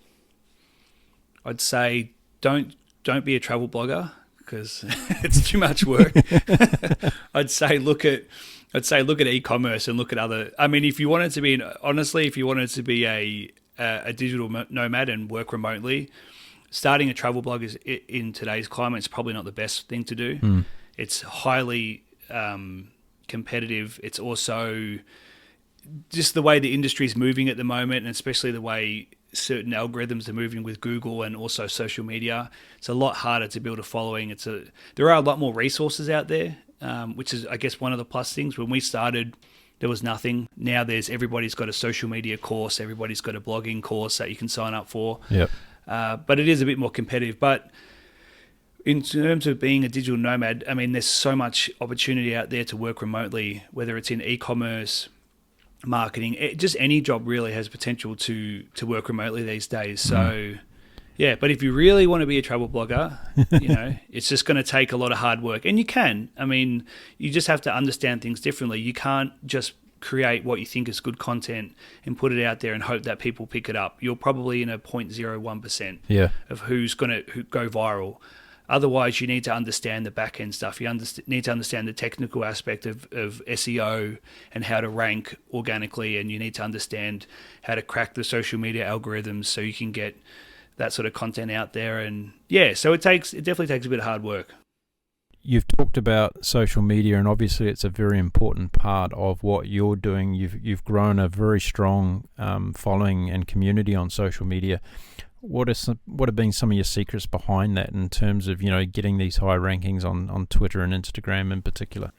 I'd say don't be a travel blogger because it's too much work. I'd say look at e-commerce and look at other. I mean, if you wanted to be a digital nomad and work remotely, starting a travel blog in today's climate is probably not the best thing to do. It's highly competitive. It's also just the way the industry is moving at the moment, and especially the way certain algorithms are moving with Google and also social media. It's a lot harder to build a following. There are a lot more resources out there, which is, I guess, one of the plus things. When we started, there was nothing. Now everybody's got a social media course, everybody's got a blogging course that you can sign up for. Yep. But it is a bit more competitive. But in terms of being a digital nomad, I mean, there's so much opportunity out there to work remotely, whether it's in e-commerce, marketing, just any job really has potential to work remotely these days. So yeah, but if you really want to be a travel blogger, it's just going to take a lot of hard work, and you can. I mean, you just have to understand things differently. You can't just create what you think is good content and put it out there and hope that people pick it up. You're probably in a 0.01% of who's going to go viral. Otherwise, you need to understand the back-end stuff. You need to understand the technical aspect of SEO and how to rank organically, and you need to understand how to crack the social media algorithms so you can get that sort of content out there. And yeah, so it definitely takes a bit of hard work. You've talked about social media, and obviously it's a very important part of what you're doing. You've grown a very strong following and community on social media. What have been some of your secrets behind that in terms of getting these high rankings on Twitter and Instagram in particular?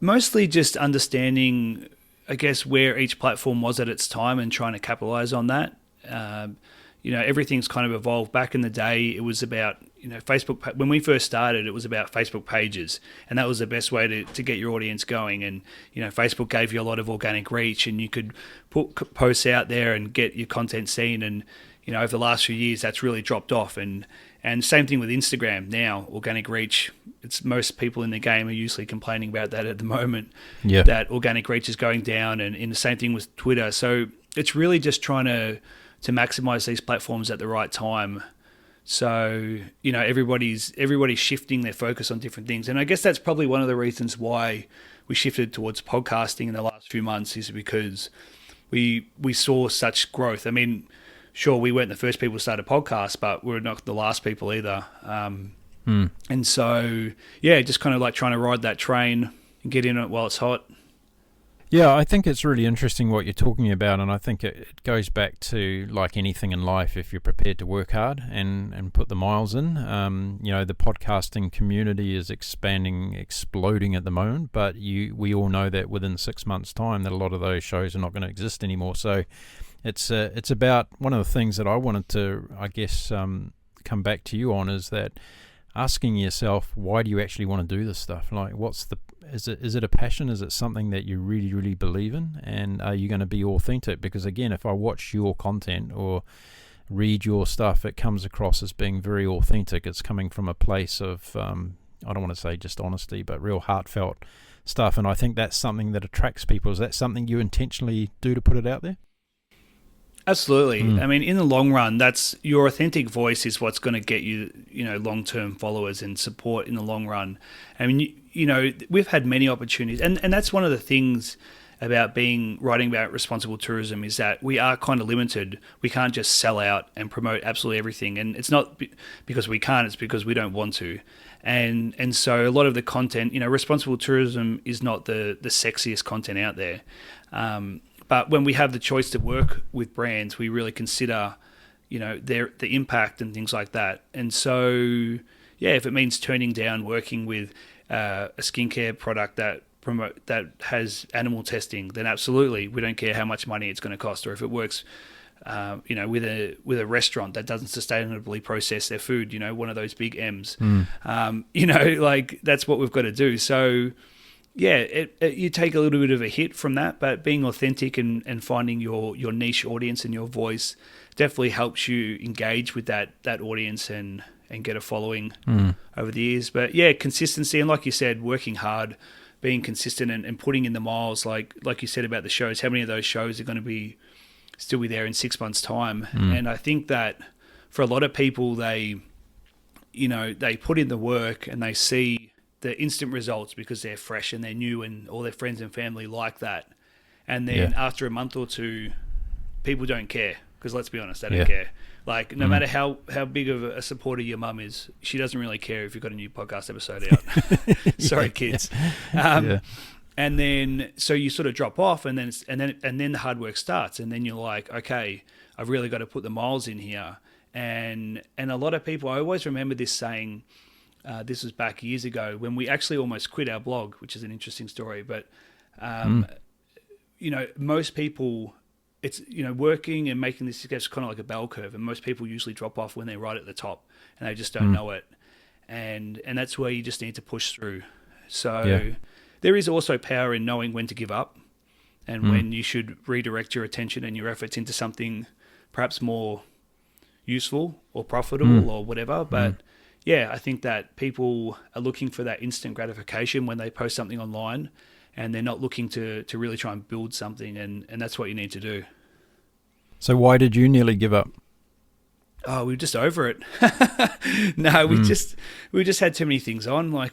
Mostly just understanding, I guess, where each platform was at its time and trying to capitalize on that. Everything's kind of evolved. Back in the day, it was about Facebook. When we first started, it was about Facebook pages, and that was the best way to get your audience going. And Facebook gave you a lot of organic reach, and you could put posts out there and get your content seen. And over the last few years, that's really dropped off. And same thing with Instagram now, organic reach. It's most people in the game are usually complaining about that at the moment. Yeah. That organic reach is going down, and in the same thing with Twitter. So it's really just trying to maximize these platforms at the right time. So everybody's shifting their focus on different things, and I guess that's probably one of the reasons why we shifted towards podcasting in the last few months, is because we saw such growth. I mean, sure, we weren't the first people to start a podcast, but we're not the last people either. And so, yeah, just kind of like trying to ride that train and get in it while it's hot. Yeah, I think it's really interesting what you're talking about, and I think it goes back to, like anything in life, if you're prepared to work hard and put the miles in. The podcasting community is exploding at the moment, but we all know that within 6 months' time that a lot of those shows are not going to exist anymore. So it's about one of the things that I wanted to, I guess, come back to you on, is that asking yourself, why do you actually want to do this stuff? Like, is it a passion? Is it something that you really, really believe in? And are you going to be authentic? Because again, if I watch your content or read your stuff, it comes across as being very authentic. It's coming from a place of, I don't want to say just honesty, but real heartfelt stuff. And I think that's something that attracts people. Is that something you intentionally do to put it out there? Absolutely. I mean, in the long run, that's your authentic voice is what's going to get you, long-term followers and support in the long run. I mean, we've had many opportunities, and that's one of the things about writing about responsible tourism, is that we are kind of limited. We can't just sell out and promote absolutely everything, and it's not because we can't; it's because we don't want to. And so a lot of the content, responsible tourism is not the sexiest content out there. But when we have the choice to work with brands, we really consider, the impact and things like that. And so, yeah, if it means turning down working with a skincare product that has animal testing, then absolutely, we don't care how much money it's going to cost. Or if it works, with a restaurant that doesn't sustainably process their food, one of those big M's, that's what we've got to do. So, yeah, you take a little bit of a hit from that, but being authentic and finding your niche audience and your voice definitely helps you engage with that audience and get a following over the years. But yeah, consistency, and like you said, working hard, being consistent and putting in the miles, like you said about the shows, how many of those shows are going to still be there in 6 months' time? And I think that for a lot of people, they put in the work and they see the instant results because they're fresh and they're new and all their friends and family like that. And then after a month or two, people don't care. because let's be honest, they don't care. Like, no matter how big of a supporter your mum is, she doesn't really care if you've got a new podcast episode out. Sorry, kids. And then so you sort of drop off, and then the hard work starts, and then you're like, okay, I've really got to put the miles in here. And a lot of people, I always remember this saying. This was back years ago when we actually almost quit our blog, which is an interesting story. But you know, most people, it's, you know, working and making this success kind of like a bell curve, and most people usually drop off when they're right at the top and they just don't know it, and that's where you just need to push through. So there is also power in knowing when to give up and when you should redirect your attention and your efforts into something perhaps more useful or profitable or whatever. But yeah, I think that people are looking for that instant gratification when they post something online, and they're not looking to really try and build something, and that's what you need to do. So why did you nearly give up? Oh, we were just over it. No, we just had too many things on.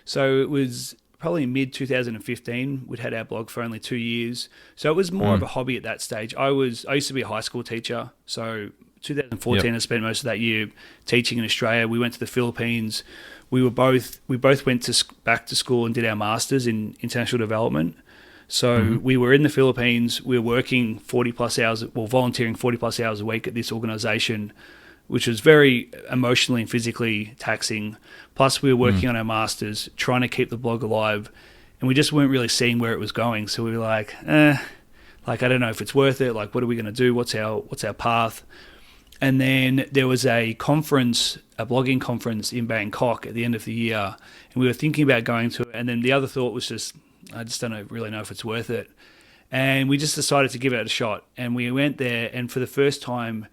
So it was probably mid 2015. We'd had our blog for only 2 years, so it was more of a hobby at that stage. I used to be a high school teacher, so 2014 I spent most of that year teaching in Australia. We went to the Philippines. We both went back to school and did our masters in international development. So we were in the Philippines. We were working 40 plus hours, volunteering 40 plus hours a week at this organization, which was very emotionally and physically taxing. Plus we were working on our masters, trying to keep the blog alive, and we just weren't really seeing where it was going. So we were like, I don't know if it's worth it. Like, what are we going to do? What's our path? And then there was a blogging conference in Bangkok at the end of the year, and we were thinking about going to it. And then the other thought was just, I just don't really know if it's worth it. And we just decided to give it a shot. And we went there, and for the first time,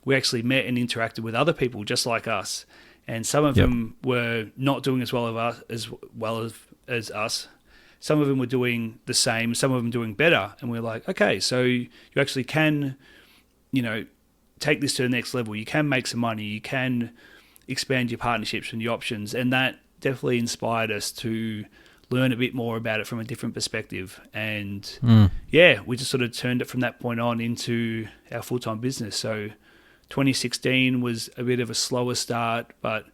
we actually met and interacted with other people just like us. And some of them were not doing as well as us. Some of them were doing the same, some of them doing better. And we're like, okay, so you actually can, you know, take this to the next level. You can make some money. You can expand your partnerships and your options. And that definitely inspired us to learn a bit more about it from a different perspective. And we just sort of turned it from that point on into our full-time business. So 2016 was a bit of a slower start, but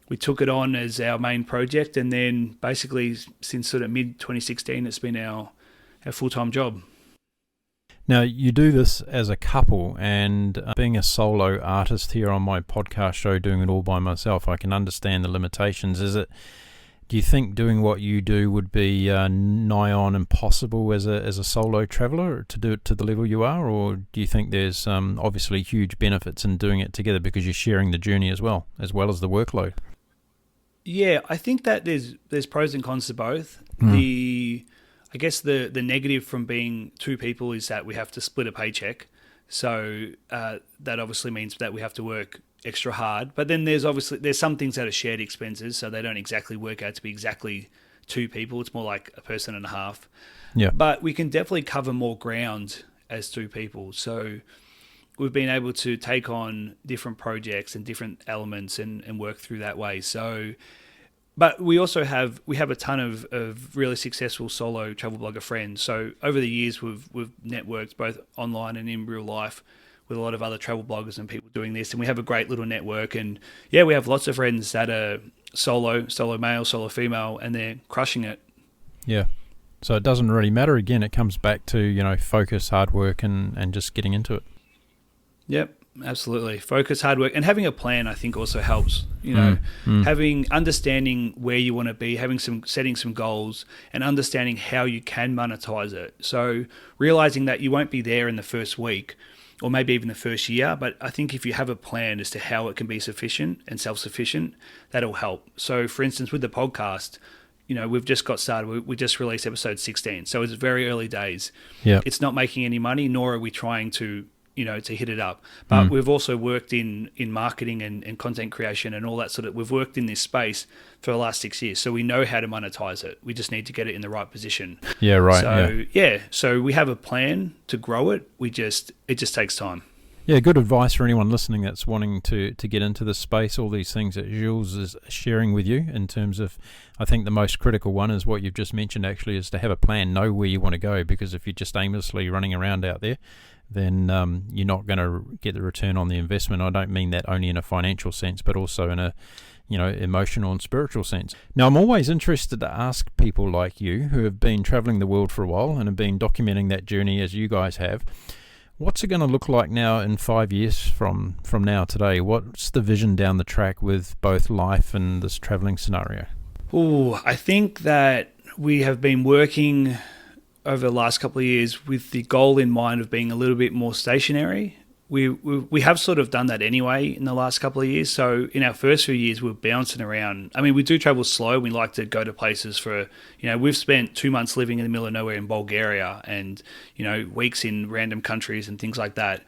we took it on as our main project. And then basically since sort of mid 2016, it's been our full-time job. Now, you do this as a couple, and being a solo artist here on my podcast show, doing it all by myself, I can understand the limitations. Do you think doing what you do would be nigh on impossible as a solo traveller to do it to the level you are, or do you think there's obviously huge benefits in doing it together because you're sharing the journey as well as the workload? Yeah, I think that there's pros and cons to both. I guess the negative from being two people is that we have to split a paycheck. So that obviously means that we have to work extra hard. But then there's some things that are shared expenses, so they don't exactly work out to be exactly two people. It's more like a person and a half. Yeah. But we can definitely cover more ground as two people. So we've been able to take on different projects and different elements and work through that way. So, but we also have a ton of really successful solo travel blogger friends. So over the years, we've networked both online and in real life with a lot of other travel bloggers and people doing this. And we have a great little network. And yeah, we have lots of friends that are solo male, solo female, and they're crushing it. Yeah. So it doesn't really matter. Again, it comes back to, focus, hard work, and just getting into it. Yep. Absolutely. Focus, hard work, and having a plan, I think, also helps. Understanding where you want to be, setting some goals, and understanding how you can monetize it. So realizing that you won't be there in the first week, or maybe even the first year, but I think if you have a plan as to how it can be sufficient and self-sufficient, that'll help. So, for instance, with the podcast, we've just got started. We just released episode 16, so it's very early days. Yeah, it's not making any money, nor are we trying to hit it up. But we've also worked in marketing and content creation and all that sort of, we've worked in this space for the last 6 years. So we know how to monetize it. We just need to get it in the right position. Yeah, right. So, so we have a plan to grow it. It just takes time. Yeah, good advice for anyone listening that's wanting to get into this space, all these things that Jules is sharing with you in terms of, I think the most critical one is what you've just mentioned actually, is to have a plan, know where you want to go, because if you're just aimlessly running around out there, then you're not going to get the return on the investment. I don't mean that only in a financial sense, but also in a emotional and spiritual sense. Now, I'm always interested to ask people like you who have been traveling the world for a while and have been documenting that journey as you guys have. What's it going to look like now in 5 years from now today? What's the vision down the track with both life and this traveling scenario? Oh, I think that we have been working over the last couple of years with the goal in mind of being a little bit more stationary. We have sort of done that anyway in the last couple of years. So in our first few years, we're bouncing around. I mean, we do travel slow. We like to go to places for, we've spent 2 months living in the middle of nowhere in Bulgaria and, weeks in random countries and things like that.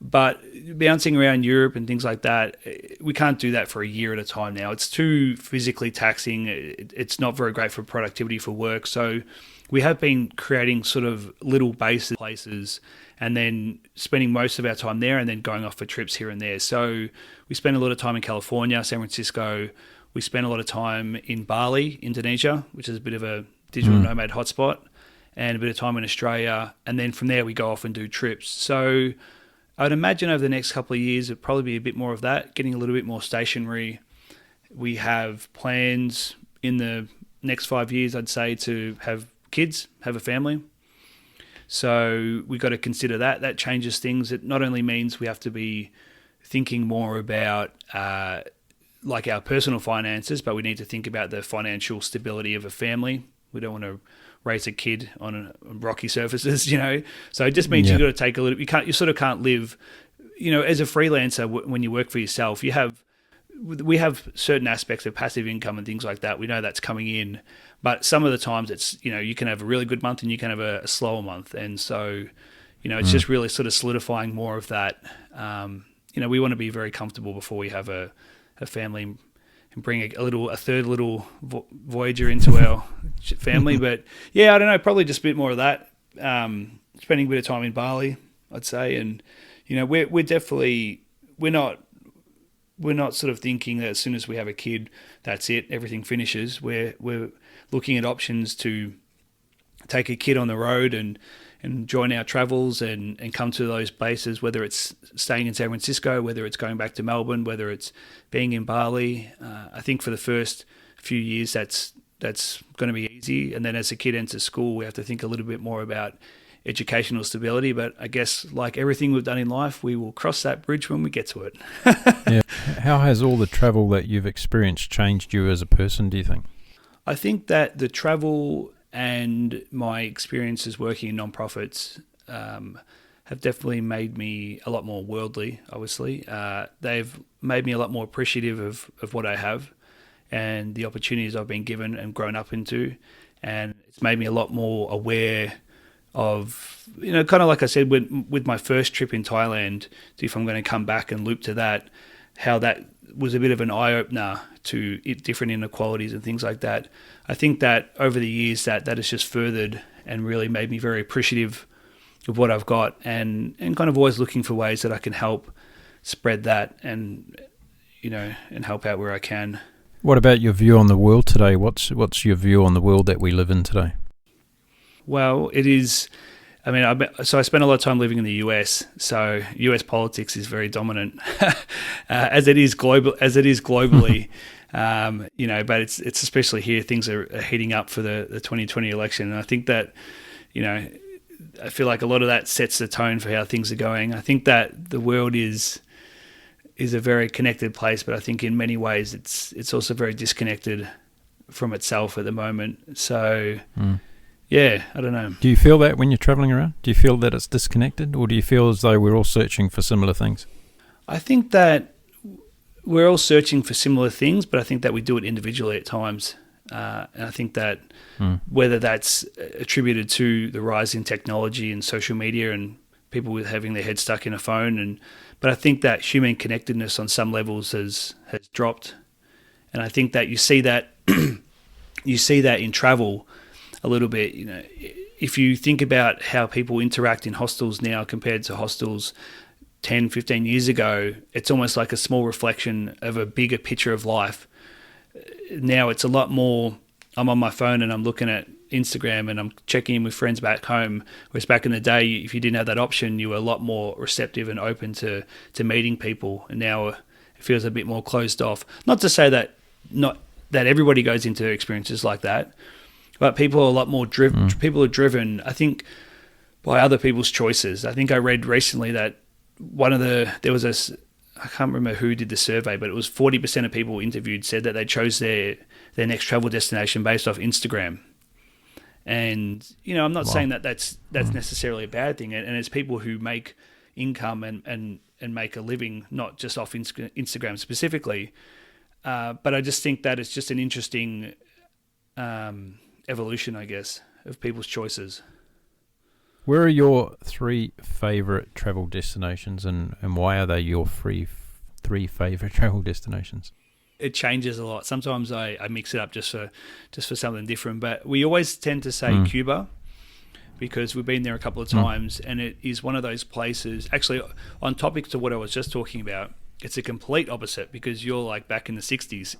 But bouncing around Europe and things like that, we can't do that for a year at a time now. It's too physically taxing. It's not very great for productivity for work. So we have been creating sort of little bases, places, and then spending most of our time there and then going off for trips here and there. So we spend a lot of time in California, San Francisco. We spend a lot of time in Bali, Indonesia, which is a bit of a digital nomad hotspot, and a bit of time in Australia. And then from there, we go off and do trips. So I'd imagine over the next couple of years, it'd probably be a bit more of that, getting a little bit more stationary. We have plans in the next 5 years, I'd say, to have kids, have a family. So we got to consider that. That changes things. It not only means we have to be thinking more about like our personal finances, but we need to think about the financial stability of a family. We don't want to raise a kid on rocky surfaces, So it just means you've got to take a little. You sort of can't live, as a freelancer when you work for yourself. We have certain aspects of passive income and things like that. We know that's coming in, but some of the times it's, you can have a really good month and you can have a slower month. And so, it's just really sort of solidifying more of that. We want to be very comfortable before we have a family and bring a third little Voyager into our family. But yeah, I don't know, probably just a bit more of that. Spending a bit of time in Bali, I'd say. And, we're not sort of thinking that as soon as we have a kid, that's it, everything finishes. We're looking at options to take a kid on the road and join our travels and come to those places, whether it's staying in San Francisco, whether it's going back to Melbourne, whether it's being in Bali. I think for the first few years, that's going to be easy. And then as the kid enters school, we have to think a little bit more about educational stability. But I guess like everything we've done in life, we will cross that bridge when we get to it. Yeah. How has all the travel that you've experienced changed you as a person, do you think? I think that the travel and my experiences working in nonprofits have definitely made me a lot more worldly, obviously. They've made me a lot more appreciative of what I have and the opportunities I've been given and grown up into. And it's made me a lot more aware of, kind of like I said, with my first trip in Thailand, if I'm going to come back and loop to that, how that was a bit of an eye-opener to different inequalities and things like that. I think that over the years that has just furthered and really made me very appreciative of what I've got and kind of always looking for ways that I can help spread that and help out where I can. What about your view on the world today? What's your view on the world that we live in today? Well, it is. I mean, I spent a lot of time living in the US, so US politics is very dominant, as it is globally. But it's especially here. Things are heating up for the 2020 election, and I think that, I feel like a lot of that sets the tone for how things are going. I think that the world is a very connected place, but I think in many ways it's also very disconnected from itself at the moment. So. Yeah, I don't know. Do you feel that when you're traveling around? Do you feel that it's disconnected, or do you feel as though we're all searching for similar things? I think that we're all searching for similar things, but I think that we do it individually at times. And I think that whether that's attributed to the rise in technology and social media and people with having their head stuck in a phone, but I think that human connectedness on some levels has dropped. And I think that you see that in travel a little bit. If you think about how people interact in hostels now compared to hostels 10, 15 years ago, it's almost like a small reflection of a bigger picture of life. Now it's a lot more, I'm on my phone and I'm looking at Instagram and I'm checking in with friends back home. Whereas back in the day, if you didn't have that option, you were a lot more receptive and open to meeting people. And now it feels a bit more closed off. Not to say that everybody goes into experiences like that, but people are a lot more driven. People are driven, I think, by other people's choices. I think I read recently that I can't remember who did the survey, but it was 40% of people interviewed said that they chose their next travel destination based off Instagram. And, I'm not saying that that's necessarily a bad thing. And it's people who make income and make a living, not just off Instagram specifically. But I just think that it's just an interesting evolution, I guess, of people's choices. Where are your 3 favourite travel destinations, and why are they your 3 favourite travel destinations? It changes a lot. Sometimes I mix it up just for something different. But we always tend to say Cuba because we've been there a couple of times, and it is one of those places. Actually, on topic to what I was just talking about, it's a complete opposite because you're like back in the 60s.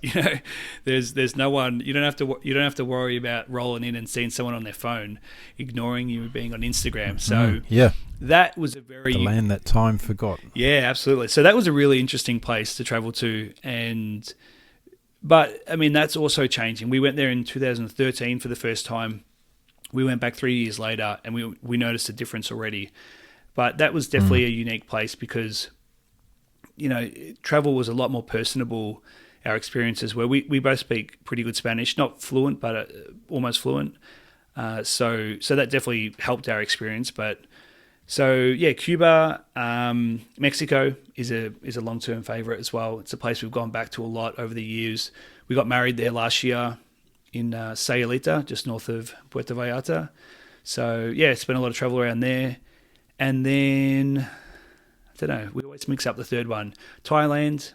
There's no one. You don't have to worry about rolling in and seeing someone on their phone, ignoring you being on Instagram. So that was the land that time forgot. Yeah, absolutely. So that was a really interesting place to travel to, but I mean that's also changing. We went there in 2013 for the first time. We went back 3 years later, and we noticed a difference already. But that was definitely a unique place because, travel was a lot more personable. Our experiences where we both speak pretty good Spanish, not fluent, but almost fluent. So that definitely helped our experience. But Cuba, Mexico is a long-term favorite as well. It's a place we've gone back to a lot over the years. We got married there last year in Sayulita, just north of Puerto Vallarta. So spent a lot of travel around there. And then, I don't know, we always mix up the third one. Thailand,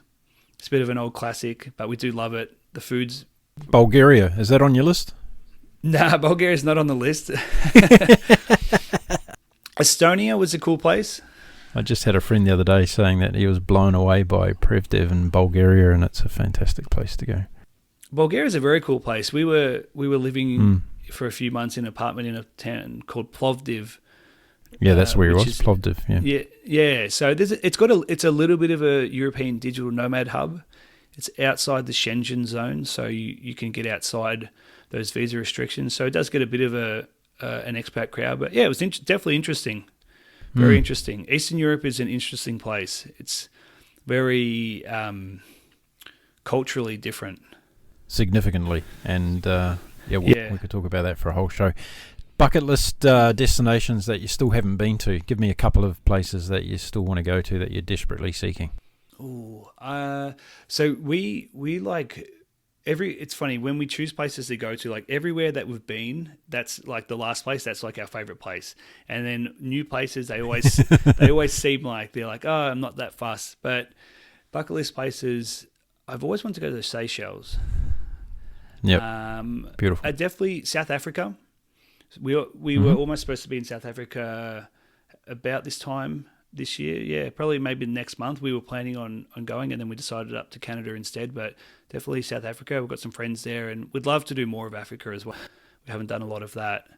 it's a bit of an old classic, but we do love it. The food's... Bulgaria, is that on your list? Nah, Bulgaria's not on the list. Estonia was a cool place. I just had a friend the other day saying that he was blown away by Prevdev in Bulgaria, and it's a fantastic place to go. Bulgaria is a very cool place. We were living for a few months in an apartment in a town called Plovdiv. Yeah, that's where he was, Plovdiv. Yeah. So it's a little bit of a European digital nomad hub. It's outside the Schengen zone, so you can get outside those visa restrictions. So it does get a bit of an expat crowd. But yeah, it was definitely interesting. Very interesting. Eastern Europe is an interesting place. It's very culturally different. Significantly. And we could talk about that for a whole show. Bucket list destinations that you still haven't been to. Give me a couple of places that you still want to go to that you're desperately seeking. So we like it's funny when we choose places to go to, like everywhere that we've been, that's like the last place, that's like our favorite place. And then new places, they always seem like they're like, oh, I'm not that fussed. But bucket list places, I've always wanted to go to the Seychelles. Yep. Beautiful. Definitely South Africa. We were almost supposed to be in South Africa about this time this year. Yeah, probably maybe next month. We were planning on going, and then we decided up to Canada instead. But definitely South Africa. We've got some friends there, and we'd love to do more of Africa as well. We haven't done a lot of that.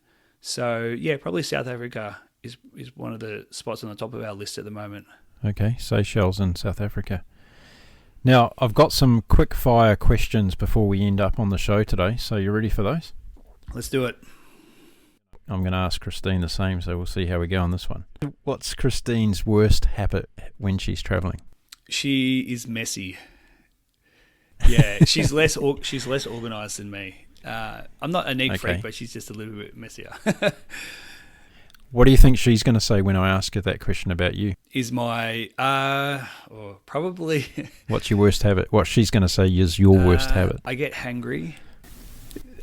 So yeah, probably South Africa is one of the spots on the top of our list at the moment. Okay, Seychelles and South Africa. Now, I've got some quick fire questions before we end up on the show today. So you ready for those? Let's do it. I'm going to ask Christine the same, so we'll see how we go on this one. What's Christine's worst habit when she's travelling? She is messy. Yeah, she's less organised than me. I'm not a neat freak, but she's just a little bit messier. What do you think she's going to say when I ask her that question about you? Is my probably... What's your worst habit? What she's going to say is your worst habit. I get hangry.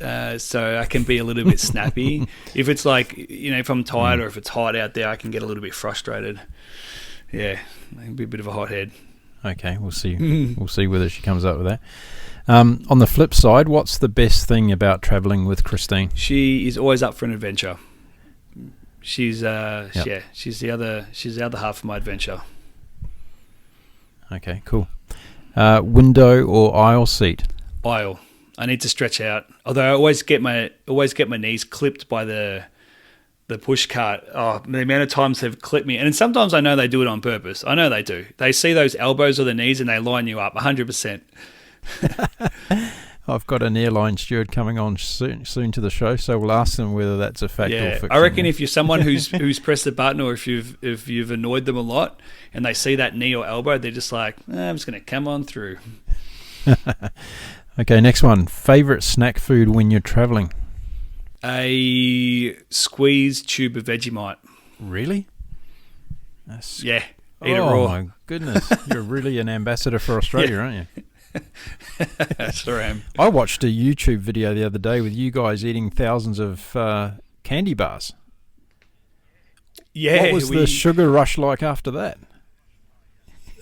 So I can be a little bit snappy. If it's like, if I'm tired or if it's hot out there, I can get a little bit frustrated. Yeah, I can be a bit of a hothead. Okay, we'll see. We'll see whether she comes up with that. On the flip side, what's the best thing about travelling with Christine? She is always up for an adventure. She's she's the other half of my adventure. Okay, cool. Window or aisle seat? Aisle. I need to stretch out. Although I always get my knees clipped by the push cart. Oh, the amount of times they've clipped me. And sometimes I know they do it on purpose. I know they do. They see those elbows or the knees and they line you up 100%. I've got an airline steward coming on soon to the show, so we'll ask them whether that's a fact or fiction. I reckon if you're someone who's pressed the button, or if you've annoyed them a lot and they see that knee or elbow, they're just like, I'm just going to come on through. Okay, next one. Favorite snack food when you're traveling? A squeezed tube of Vegemite. Really? Yeah. Eat it raw. Oh my goodness. You're really an ambassador for Australia, aren't you? Sure am. I watched a YouTube video the other day with you guys eating thousands of candy bars. Yeah. What was the sugar rush like after that?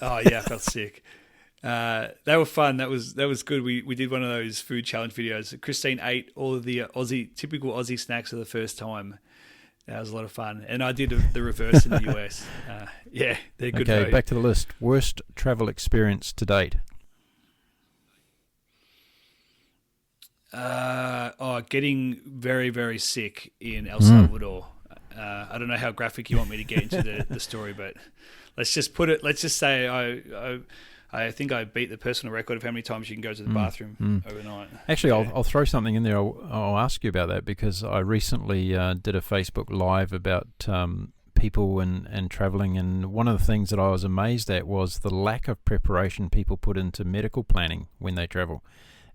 Oh yeah, I felt sick. They were fun. That was good. We did one of those food challenge videos. Christine ate all of the typical Aussie snacks for the first time. That was a lot of fun. And I did the reverse in the US. Yeah, they're good. Okay, back to the list. Worst travel experience to date. Getting very, very sick in El Salvador. I don't know how graphic you want me to get into the story, but let's just say I think I beat the personal record of how many times you can go to the bathroom overnight. Actually, I'll throw something in there. I'll ask you about that because I recently did a Facebook Live about people and traveling, and one of the things that I was amazed at was the lack of preparation people put into medical planning when they travel.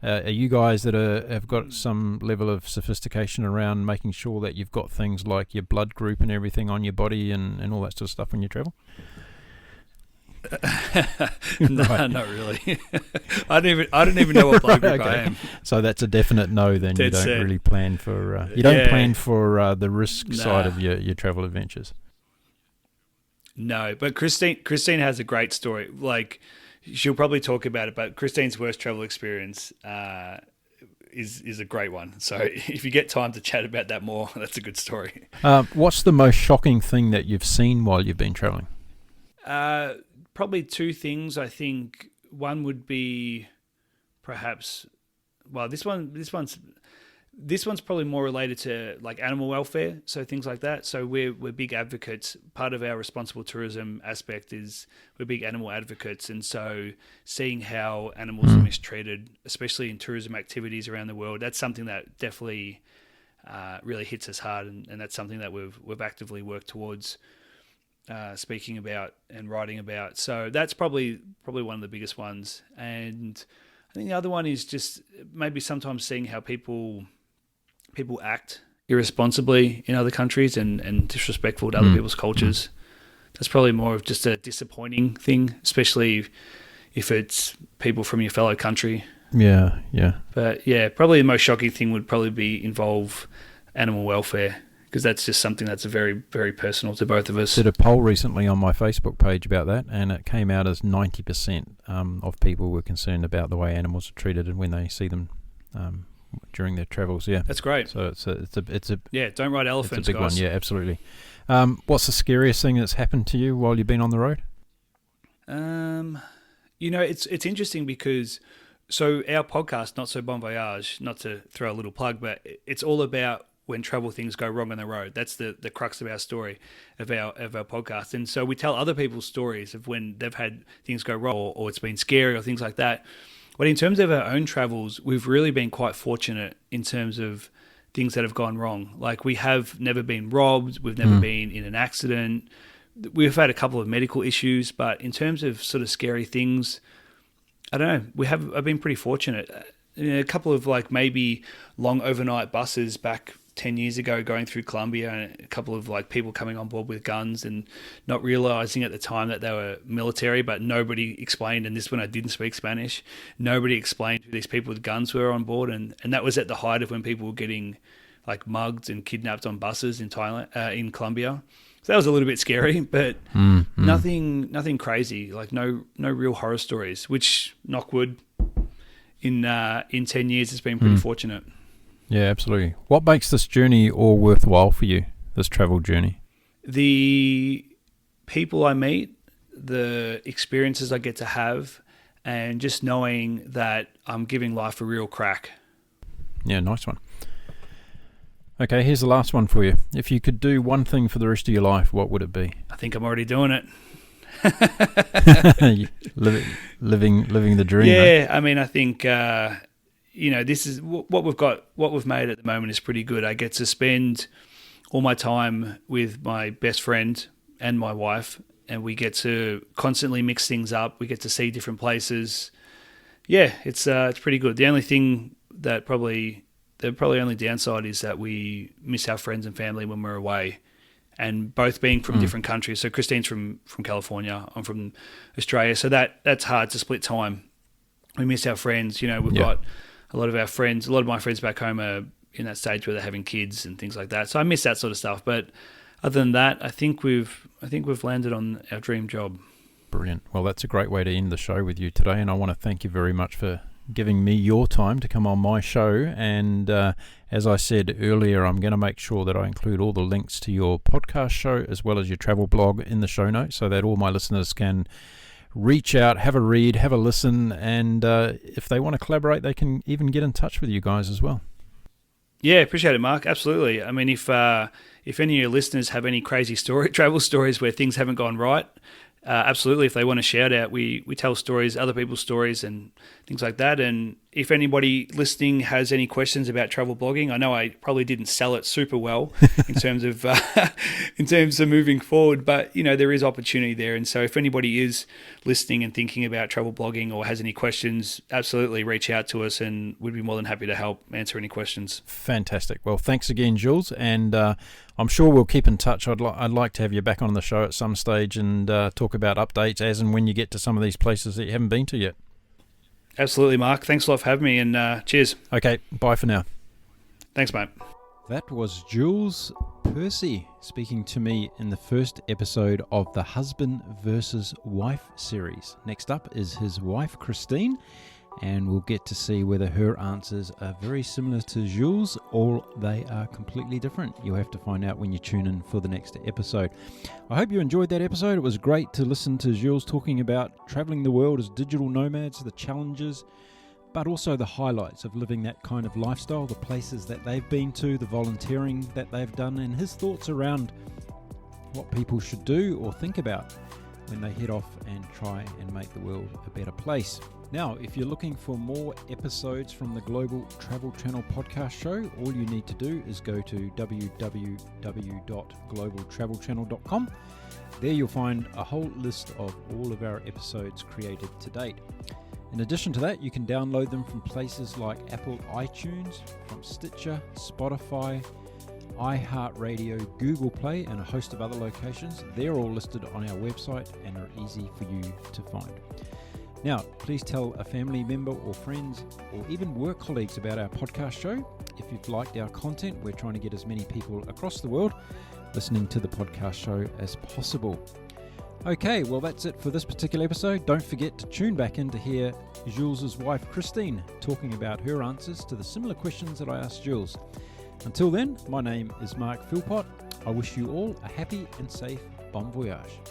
Are you guys that have got some level of sophistication around making sure that you've got things like your blood group and everything on your body and all that sort of stuff when you travel? No, Right. Not really. I don't even know what blood group I am. So that's a definite no. Then you don't really plan for plan for the risk side of your travel adventures. No, but Christine has a great story. Like, she'll probably talk about it, but Christine's worst travel experience is a great one. So if you get time to chat about that more, that's a good story. What's the most shocking thing that you've seen while you've been traveling? Probably two things. I think one would be perhaps, well, this one's probably more related to like animal welfare, so things like that. So we're big advocates. Part of our responsible tourism aspect is we're big animal advocates, and so seeing how animals are mistreated, especially in tourism activities around the world, that's something that definitely really hits us hard, and that's something that we've actively worked towards speaking about and writing about. So that's probably one of the biggest ones. And I think the other one is just maybe sometimes seeing how people act irresponsibly in other countries and disrespectful to other people's cultures. That's probably more of just a disappointing thing, especially if it's people from your fellow country. Yeah. But yeah, probably the most shocking thing would probably involve animal welfare, because that's just something that's very, very personal to both of us. Did a poll recently on my Facebook page about that, and it came out as 90% of people were concerned about the way animals are treated and when they see them during their travels. Yeah, that's great. So it's a yeah. Don't ride elephants. It's a big guys. one. Yeah, absolutely. What's the scariest thing that's happened to you while you've been on the road? It's interesting because so our podcast, Not So Bon Voyage, not to throw a little plug, but it's all about when travel things go wrong on the road. That's the crux of our story, of our podcast. And so we tell other people's stories of when they've had things go wrong or it's been scary or things like that. But in terms of our own travels, we've really been quite fortunate in terms of things that have gone wrong. Like, we have never been robbed. We've never been in an accident. We've had a couple of medical issues, but in terms of sort of scary things, I don't know. I've been pretty fortunate. A couple of like maybe long overnight buses back 10 years ago going through Colombia, and a couple of like people coming on board with guns and not realizing at the time that they were military, but nobody explained, and this when I didn't speak Spanish, nobody explained who these people with guns were on board, and that was at the height of when people were getting like mugged and kidnapped on buses in in Colombia. So that was a little bit scary, but nothing crazy, like no real horror stories, which, knock wood, in 10 years has been pretty fortunate. Yeah, absolutely. What makes this journey all worthwhile for you, this travel journey? The people I meet, the experiences I get to have, and just knowing that I'm giving life a real crack. Yeah, nice one. Okay, here's the last one for you. If you could do one thing for the rest of your life, what would it be? I think I'm already doing it. living the dream. Yeah, I mean, I think this is what we've got. What we've made at the moment is pretty good. I get to spend all my time with my best friend and my wife, and we get to constantly mix things up. We get to see different places. Yeah, it's pretty good. The only thing that the only downside is that we miss our friends and family when we're away, and both being from different countries. So Christine's from California, I'm from Australia, so that's hard to split time. We miss our friends. We've got a lot of my friends back home are in that stage where they're having kids and things like that. So I miss that sort of stuff. But other than that, I think we've landed on our dream job. Brilliant. Well, that's a great way to end the show with you today, and I want to thank you very much for giving me your time to come on my show. And as I said earlier, I'm going to make sure that I include all the links to your podcast show as well as your travel blog in the show notes, so that all my listeners can reach out, have a read, have a listen, and if they want to collaborate, they can even get in touch with you guys as well. Yeah, appreciate it, Mark. Absolutely. I mean, if any of your listeners have any crazy travel stories where things haven't gone right, absolutely. If they want to shout out, we tell stories, other people's stories and things like that. And if anybody listening has any questions about travel blogging, I know I probably didn't sell it super well in terms of moving forward, but there is opportunity there. And so if anybody is listening and thinking about travel blogging or has any questions, absolutely reach out to us, and we'd be more than happy to help answer any questions. Fantastic. Well, thanks again, Jules, and I'm sure we'll keep in touch. I'd like to have you back on the show at some stage and talk about updates as and when you get to some of these places that you haven't been to yet. Absolutely, Mark. Thanks a lot for having me, and cheers. Okay, bye for now. Thanks, mate. That was Jules Percy speaking to me in the first episode of the Husband versus Wife series. Next up is his wife, Christine, and we'll get to see whether her answers are very similar to Jules or they are completely different. You'll have to find out when you tune in for the next episode. I hope you enjoyed that episode. It was great to listen to Jules talking about traveling the world as digital nomads, the challenges, but also the highlights of living that kind of lifestyle, the places that they've been to, the volunteering that they've done, and his thoughts around what people should do or think about when they head off and try and make the world a better place. Now, if you're looking for more episodes from the Global Travel Channel podcast show, all you need to do is go to www.globaltravelchannel.com. There you'll find a whole list of all of our episodes created to date. In addition to that, you can download them from places like Apple iTunes, from Stitcher, Spotify, iHeartRadio, Google Play, and a host of other locations. They're all listed on our website and are easy for you to find. Now, please tell a family member or friends or even work colleagues about our podcast show. If you've liked our content, we're trying to get as many people across the world listening to the podcast show as possible. Okay, well, that's it for this particular episode. Don't forget to tune back in to hear Jules' wife, Christine, talking about her answers to the similar questions that I asked Jules. Until then, my name is Mark Philpott. I wish you all a happy and safe bon voyage.